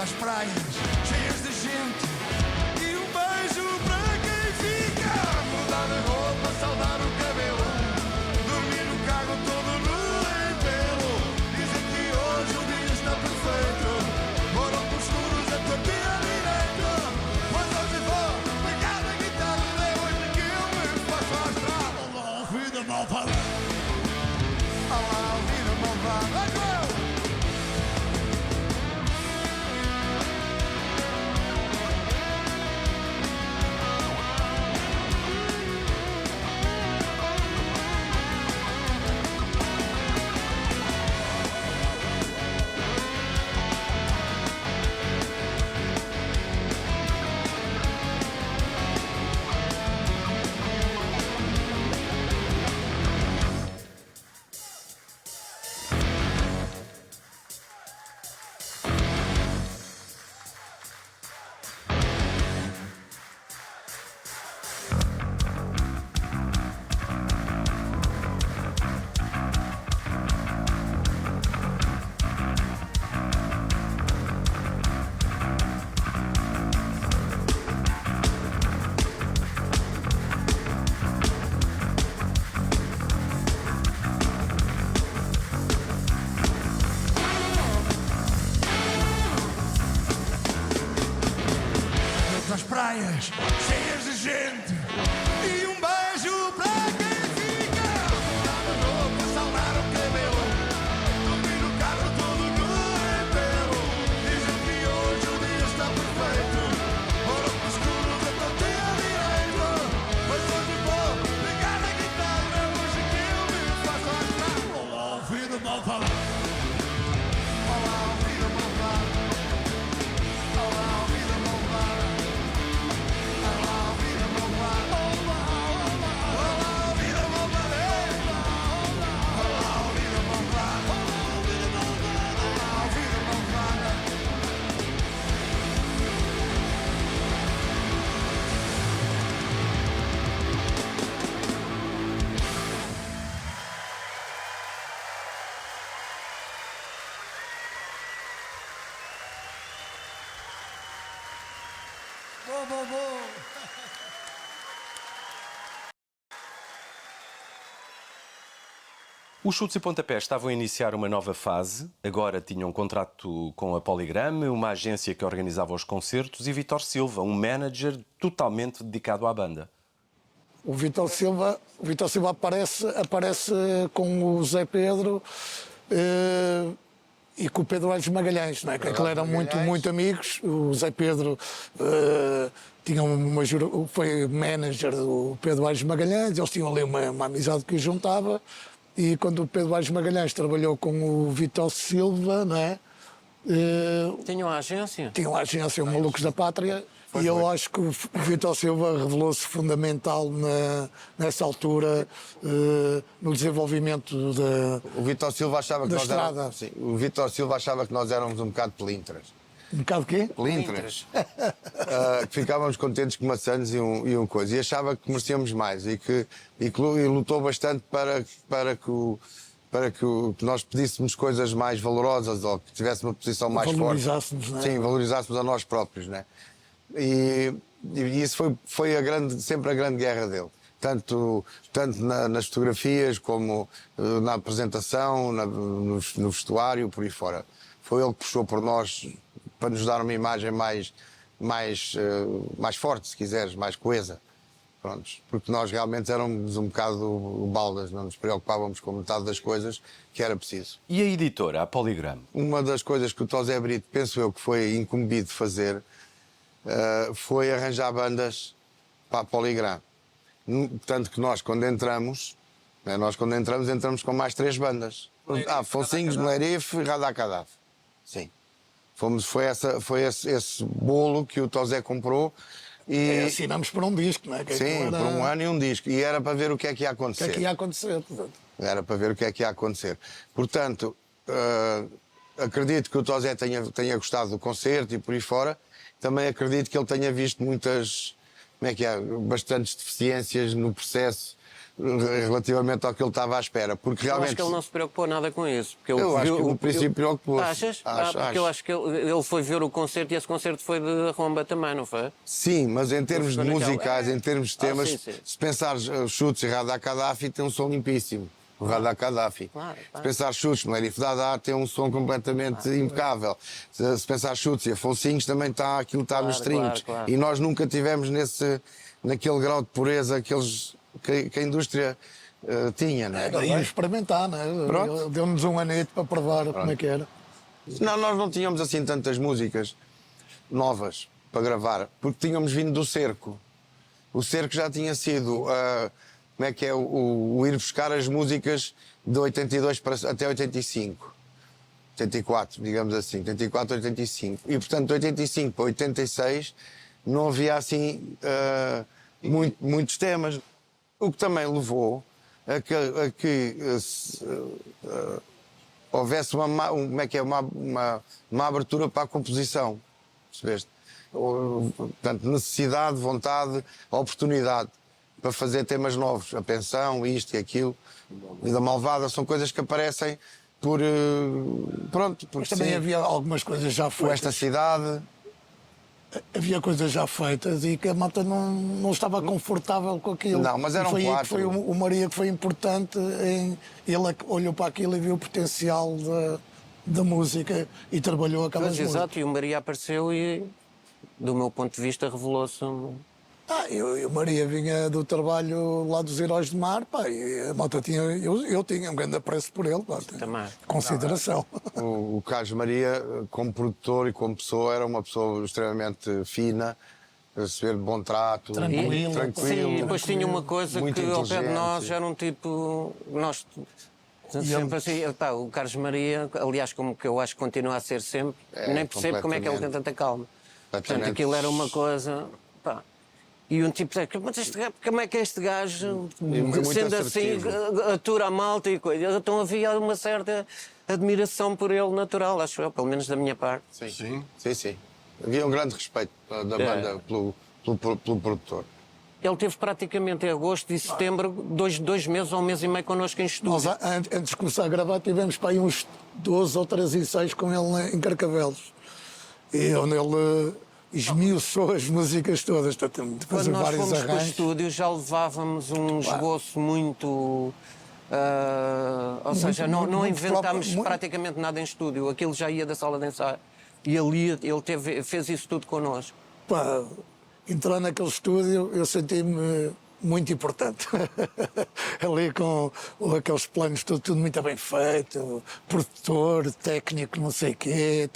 às praias cheias de gente e um beijo para quem fica. Mudar a roupa, saudar o cabelo, dormir no carro todo nu em pelo. Dizem que hoje o dia está perfeito, moram com escuros a tua tia direito. Mas hoje vou pegar na guitarra, é hoje que eu me faço à estrada. Olá, vida malvada. Olá, vida malvada. Vai, João! Nas praias cheias de gente e um beijo para quem fica. Mudar a roupa, saudar o cabelo, dormir no carro todo nu em pelo. Dizem que hoje o dia está perfeito, moram com escuro da tua tia direito. Mas hoje vou pegar na guitarra, hoje que eu me faço à estrada. Olá, vida malvada. Olá, vida malvada. Olá, vida malvada. Os Chutes e Pontapés estavam a iniciar uma nova fase, agora tinham um contrato com a Polygram, uma agência que organizava os concertos, e Vítor Silva, um manager totalmente dedicado à banda. O Vítor Silva aparece com o Zé Pedro e com o Pedro Alves Magalhães, não é? Que eram muito amigos. O Zé Pedro foi manager do Pedro Alves Magalhães, eles tinham ali uma amizade que os juntava. E quando o Pedro Alves Magalhães trabalhou com o Vítor Silva, não é? Tinham a agência? Tinham a agência Malucos da Pátria. E eu acho que o Vítor Silva revelou-se fundamental nessa altura no desenvolvimento da O Vítor Silva achava que nós estrada. éramos, sim, o Vítor Silva achava que nós éramos um bocado pelintras. Um bocado de quê? Pelintras. Que ficávamos contentes com maçãs e um coisa. E achava que merecíamos mais e lutou bastante para que nós pedíssemos coisas mais valorosas ou que tivéssemos uma posição mais forte. Valorizássemos, não é? Sim, valorizássemos a nós próprios, né? E isso foi sempre a grande guerra dele. Tanto nas fotografias como na apresentação, no vestuário, por aí fora. Foi ele que puxou por nós para nos dar uma imagem mais forte, se quiseres, mais coesa. Prontos. Porque nós realmente éramos um bocado baldas, não nos preocupávamos com metade das coisas que era preciso. E a editora, a Polygram? Uma das coisas que o Tosé Brito, penso eu, que foi incumbido de fazer, foi arranjar bandas para a Polygram. Tanto que nós, quando entramos, entramos com mais 3 bandas. Foncinhos, Melerif e Radacadaf. Sim. Foi esse bolo que o Tosé comprou. E assinamos por um disco, não é? Sim, por um ano e um disco. E era para ver o que é que ia acontecer. O que é que ia acontecer, portanto. Era para ver o que é que ia acontecer. Portanto, acredito que o Tosé tenha gostado do concerto e por aí fora. Também acredito que ele tenha visto bastantes deficiências no processo relativamente ao que ele estava à espera. Porque Eu realmente. acho que ele não se preocupou nada com isso. Porque Eu acho que no princípio preocupou-se. Achas? Acho. Porque eu acho que ele foi ver o concerto e esse concerto foi de Romba também, não foi? Sim, mas em termos de ficou naquela- musicais, em termos de temas, sim, sim. se pensares Chutes e Radar Gaddafi, tem um som limpíssimo. O Radar Gaddafi. Claro. Se pensar Chutes, Lerif Dadá tem um som completamente impecável. Se pensar Chutes e Afonsinhos, também está, aquilo está nos trinhos. claro. E nós nunca tivemos naquele grau de pureza que a indústria tinha, não é? Daí experimentar, né? Pronto. Deu-nos um anete para provar como é que era. Não, nós não tínhamos assim tantas músicas novas para gravar, porque tínhamos vindo do cerco. O cerco já tinha sido como é que é o ir buscar as músicas de 82 até 85. 84, digamos assim, 84, 85. E portanto, de 85 para 86 não havia assim muitos temas. O que também levou a que houvesse uma abertura para a composição, percebeste? Portanto, necessidade, vontade, oportunidade para fazer temas novos. A Pensão, isto e aquilo, Vida Malvada, são coisas que aparecem por pronto, Mas porque também sim, havia algumas coisas já por esta feitas. cidade. Havia coisas já feitas e que a malta não estava confortável com aquilo. Não, mas eram e foi aí que quatro. foi o Maria que foi importante. Ele olhou para aquilo e viu o potencial da música e trabalhou aquelas Mas, músicas. exato, e o Maria apareceu e, do meu ponto de vista, revelou-se E o Maria vinha do trabalho lá dos Heróis do Mar, pá, e a malta tinha, eu tinha um grande apreço por ele, pá, Também. consideração. O Carlos Maria, como produtor e como pessoa, era uma pessoa extremamente fina, a receber de bom trato, Tranquilo. tranquilo. Sim, e depois tinha uma coisa muito que ao pé de inteligente. nós era um tipo. Nós sempre assim. Pá, o Carlos Maria, aliás, como que eu acho que continua a ser sempre, nem percebo como é que ele tem tanta calma. Portanto, Completamente. aquilo era uma coisa. Pá. E um tipo dizia, mas como é que este gajo, muito sendo assim, assertivo. atura a malta e coisa? Então havia uma certa admiração por ele natural, acho eu, pelo menos da minha parte. Sim. Havia um grande respeito da banda pelo produtor. Ele teve praticamente em agosto e setembro, dois meses ou um mês e meio connosco em estúdio. Nós, antes de começar a gravar, tivemos para aí uns 12 ou 13 ensaios com ele em Carcavelos. E onde ele esmiuçou as músicas todas. Depois Quando nós vários fomos para o arranjos. estúdio já levávamos um esboço muito... ou seja, não muito inventámos próprio, muito- praticamente nada em estúdio. Aquilo já ia da sala de ensaio. E ali ele fez isso tudo connosco. Pá, entrar naquele estúdio, eu senti-me muito importante. Ali com aqueles planos, tudo muito bem feito, produtor, técnico, não sei o quê,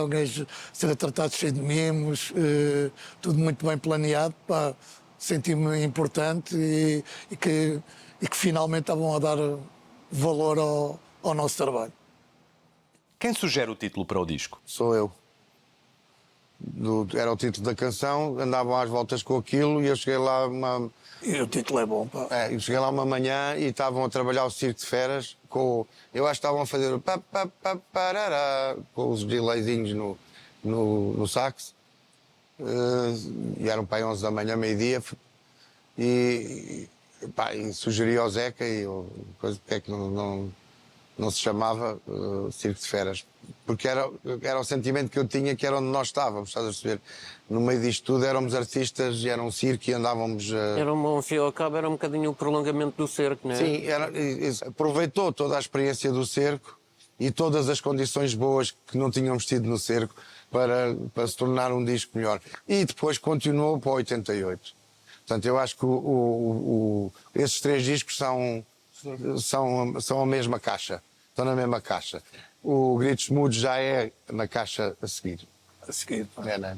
um gajo ser tratado cheio de mimos, tudo muito bem planeado. Pá, senti-me importante e que finalmente estavam a dar valor ao nosso trabalho. Quem sugere o título para o disco? Sou eu. Era o título da canção, andavam às voltas com aquilo e eu cheguei lá E o título é bom, pá. eu cheguei lá uma manhã e estavam a trabalhar o Circo de Feras eu acho que estavam a fazer o parará, com os delayzinhos no sax. E eram para aí 11 da manhã, meio-dia. E sugeri ao Zeca porque é que não se chamava Circo de Feras. Porque era o sentimento que eu tinha, que era onde nós estávamos, estás a perceber? No meio disto tudo éramos artistas e era um circo e andávamos... Era um fio a cabo, era um bocadinho o prolongamento do cerco, não é? Sim, aproveitou toda a experiência do cerco e todas as condições boas que não tínhamos tido no cerco para se tornar um disco melhor. E depois continuou para 88. Portanto, eu acho que esses 3 discos são a mesma caixa. Estão na mesma caixa. O Gritos Mudos já é na caixa a seguir. A seguir, pá. Não é?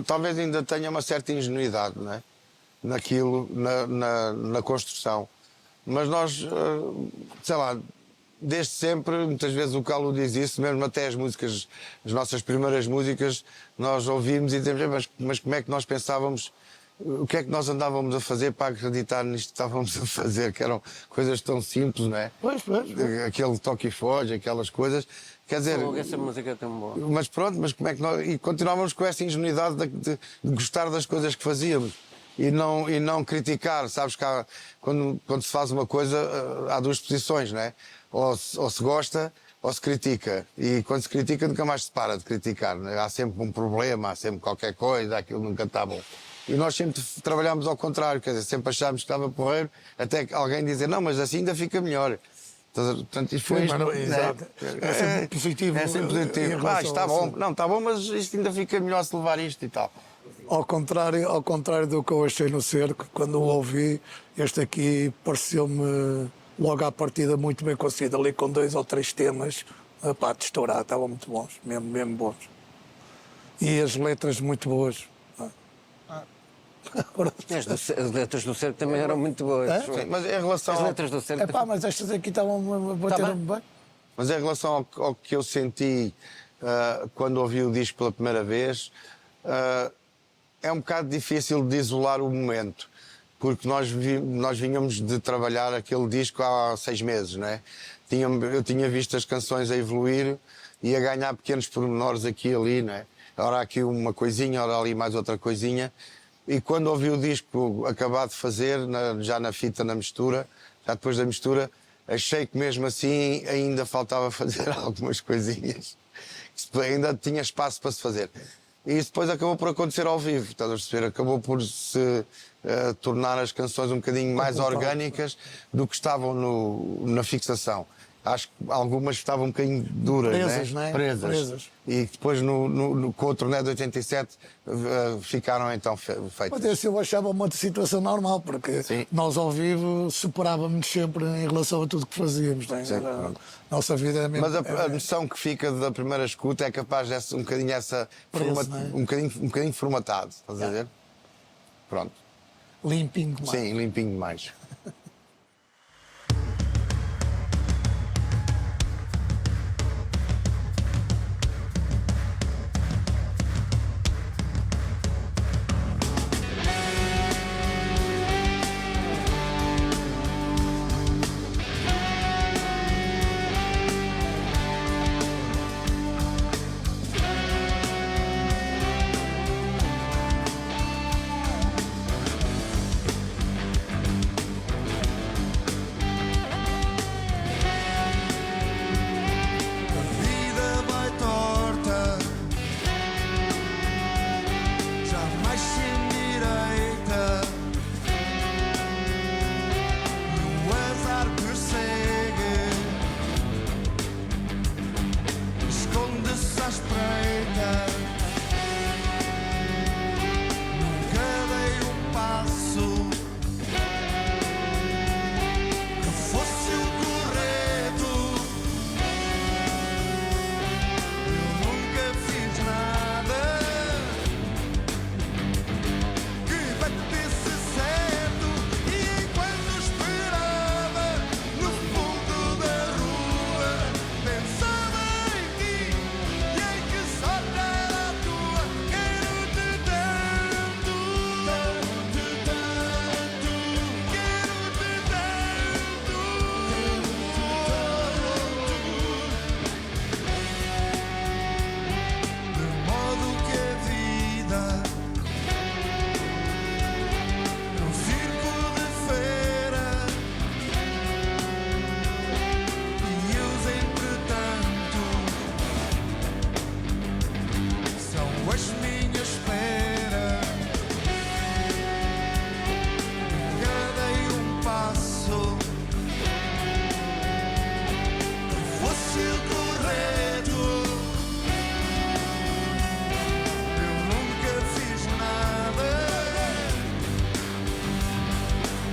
Talvez ainda tenha uma certa ingenuidade, não é? Naquilo, na construção. Mas nós, sei lá, desde sempre, muitas vezes o Calo diz isso, mesmo até as nossas primeiras músicas, nós ouvimos e dizemos, mas como é que nós pensávamos, o que é que nós andávamos a fazer para acreditar nisto que estávamos a fazer, que eram coisas tão simples, não é? Pois. Aquele toque e foge, aquelas coisas. Quer dizer, Essa música é tão boa. mas pronto, mas como é que nós... E continuávamos com essa ingenuidade de gostar das coisas que fazíamos. e não criticar. Sabes que quando se faz uma coisa, há duas posições, não é? Ou se gosta ou se critica. E quando se critica, nunca mais se para de criticar. Não é? Há sempre um problema, há sempre qualquer coisa, aquilo nunca está bom. E nós sempre trabalhámos ao contrário, quer dizer, sempre achámos que estava porreiro, até que alguém dizer, não, mas assim ainda fica melhor. Portanto, isto foi isto, Exato. É sempre positivo. É sempre em positivo. relação Isto está ao bom. assunto. Não, está bom, mas isto ainda fica melhor se levar isto e tal. Ao contrário do que eu achei no cerco, quando o ouvi, este aqui pareceu-me logo à partida muito bem conseguido, ali com 2 ou 3 temas, pá, de estourar, estavam muito bons, mesmo bons. E as letras muito boas. As letras do cerco também eram muito boas. Sim, mas em relação As ao- letras do cerco. Epá, mas estas aqui estavam a bater bem. Mas em relação ao que eu senti quando ouvi o disco pela primeira vez, é um bocado difícil de isolar o momento, porque nós vinhamos de trabalhar aquele disco há 6 meses, não é? Eu tinha visto as canções a evoluir e a ganhar pequenos pormenores aqui e ali, não é? Ora aqui uma coisinha, ora ali mais outra coisinha. E quando ouvi o disco acabado de fazer, já na fita, na mistura, já depois da mistura, achei que mesmo assim ainda faltava fazer algumas coisinhas. Ainda tinha espaço para se fazer. E isso depois acabou por acontecer ao vivo, estás a perceber? Acabou por se tornar as canções um bocadinho mais orgânicas do que estavam na fixação. Acho que algumas estavam um bocadinho duras, Presas, né? não é? Presas. E depois com o turnê de 87 ficaram então feitas. Mas esse eu achava uma situação normal, porque Sim. nós ao vivo superávamos sempre em relação a tudo que fazíamos. Não é? Sim, A pronto. nossa vida é mesmo. Mas a noção que fica da primeira escuta é capaz de ser um bocadinho Preso, não é? um bocadinho formatado, estás a ver? Pronto. Limpinho demais. Sim, limpinho demais. A vida vai torta, jamais sem direita. E o azar persegue, esconde-se à espreita. Nunca dei um passo que fosse o correto. Nunca fiz nada que batesse certo. E enquanto esperava no fundo da rua, pensava em ti e em que sorte era a tua. Quero-te tanto, tanto, tanto. Quero-te tanto, de modo que a vida é um circo de feira e os entretanto são as minhas espera. Nunca dei um passo que fosse o correto. Eu nunca fiz nada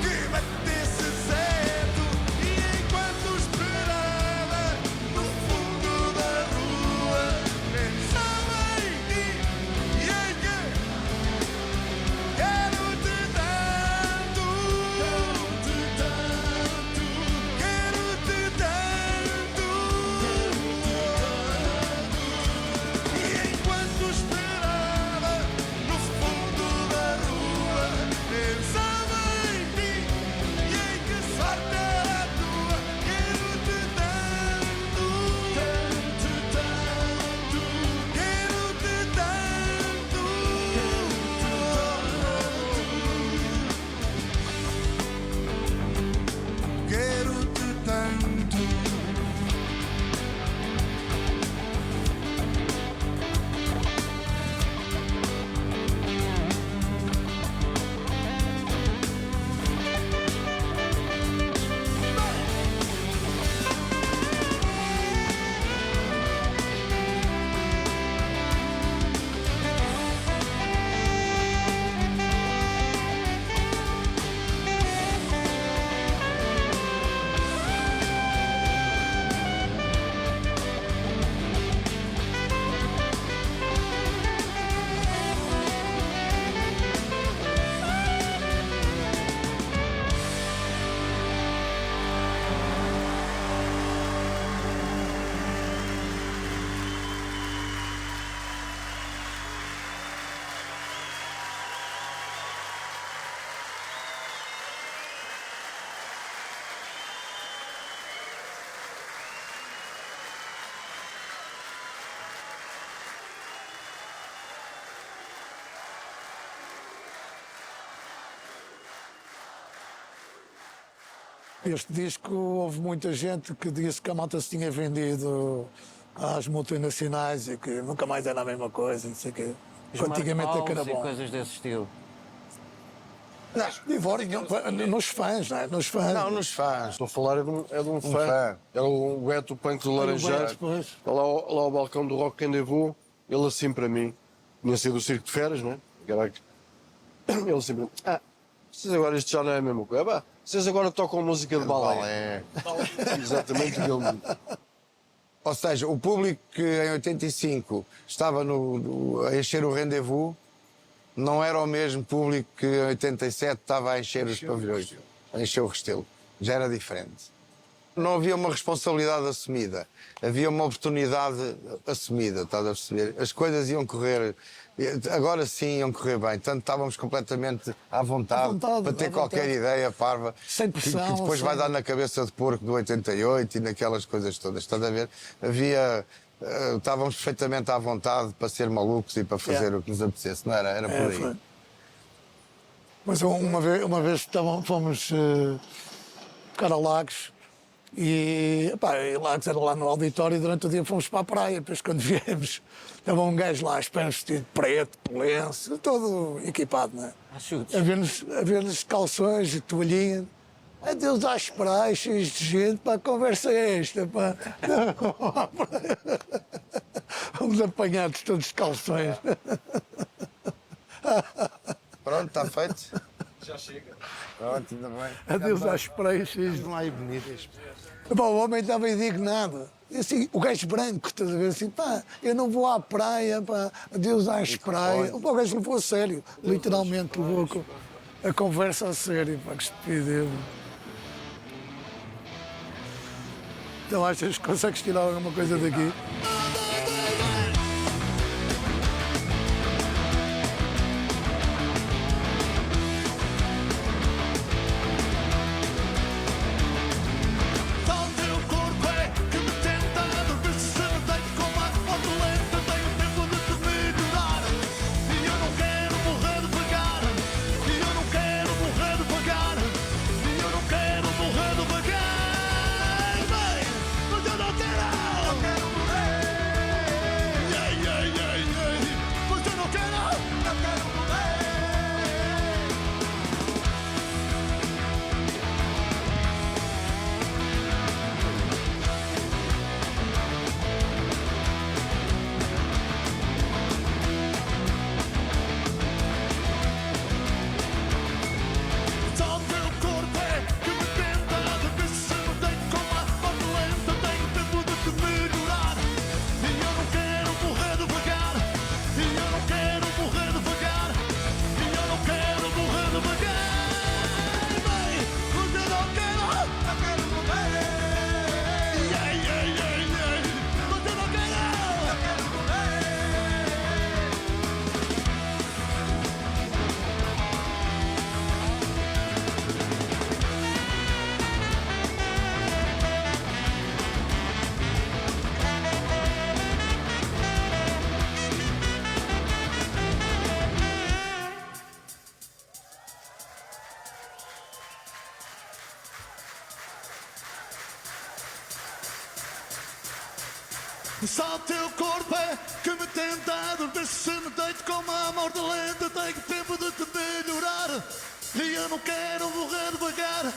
que batesse certo. E enquanto esperava no fundo da rua, pensava em ti Este disco, houve muita gente que disse que a malta se tinha vendido às multinacionais e que nunca mais era a mesma coisa, não sei o quê. Os Antigamente é que era Marcos e bom. coisas desse estilo. Divórcio, nos fãs, não é? Nos fãs. Não, nos fãs. Estou a falar é de um fã. fã. Era o Beto Punk do Laranjeiro. Beto, pois. Está lá ao balcão do Rock Rendezvous. Ele assim para mim. Tinha sido o Circo de Feras, né? Caraca. Ele assim para mim. Vocês agora isto já não é a mesma coisa. Bah, vocês agora tocam música de balé. Exatamente o que ele disse. Ou seja, o público que em 85 estava a encher o Rendezvous não era o mesmo público que em 87 estava a encher os pavilhões, a encher o Restelo. Já era diferente. Não havia uma responsabilidade assumida, havia uma oportunidade assumida, estás a perceber? As coisas iam correr, agora sim iam correr bem, tanto estávamos completamente à vontade para ter qualquer ideia parva, Sem pressão, que depois vai dar na cabeça de porco do 88 e naquelas coisas todas, estás a ver? Estávamos perfeitamente à vontade para ser malucos e para fazer o que nos apetecesse, não era? Era por aí. Foi. Mas uma vez fomos ficar a Lagos e Lagos era lá no auditório e durante o dia fomos para a praia. Depois quando viemos, estava um gajo lá, espécie vestido de preto, lenço, todo equipado, não é? A ver-nos calções e toalhinha. Adeus às praias, cheios de gente, para a conversa é esta, pá. Vamos apanhados todos de calções. Pronto, está feito? Já chega. Pronto, ainda bem. Adeus às praias, cheios de... Não há bonitas. Pá, o homem estava indignado. E assim, o gajo branco, estás a ver assim, pá, eu não vou à praia, pá, adeus às praias. O gajo levou a sério, literalmente levou a conversa a sério, pá, que estupidez. Então achas que consegues tirar alguma coisa daqui? Só o teu corpo é que me tenta dormir se me deito com uma moto lenta. Tenho tempo de te melhorar e eu não quero morrer devagar. E eu não quero morrer devagar. E eu não quero morrer devagar. Bem, mas eu não quero. Eu quero morrer. Yeah, yeah, yeah, yeah. Mas eu não quero. Eu quero morrer. Só o teu corpo é que me tenta dormir se me deito com uma moto lenta. Tenho tempo de te melhorar e eu não quero morrer devagar. E eu não quero morrer devagar. E eu não quero morrer devagar. Bem, mas eu não quero. Eu quero morrer. Yeah, yeah, yeah, yeah. Mas eu não quero. Eu quero morrer. Só o teu corpo é que me tenta dormir se me deito com uma morte lenta. Tenho tempo de te melhorar e eu não quero morrer devagar.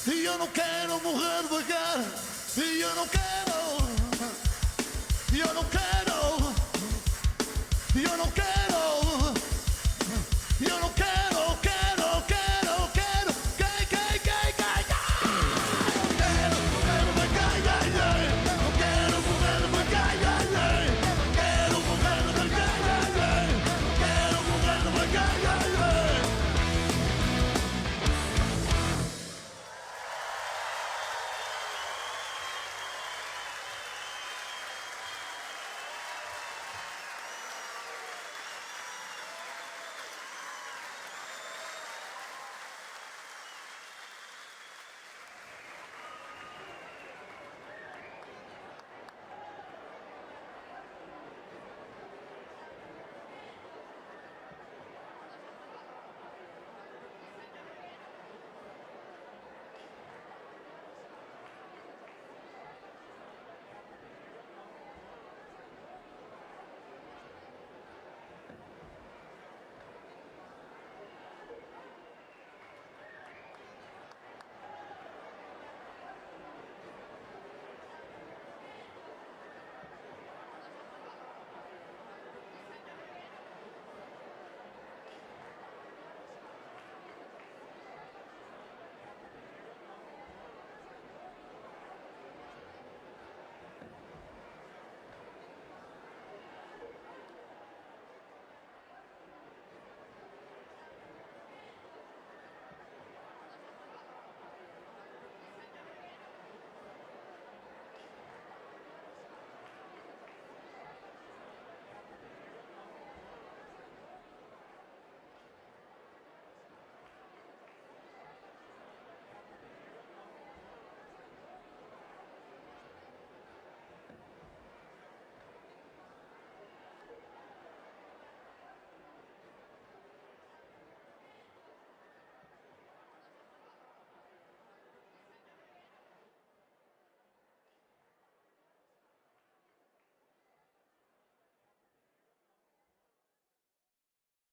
E eu não quero morrer devagar. E eu não quero. E eu não quero.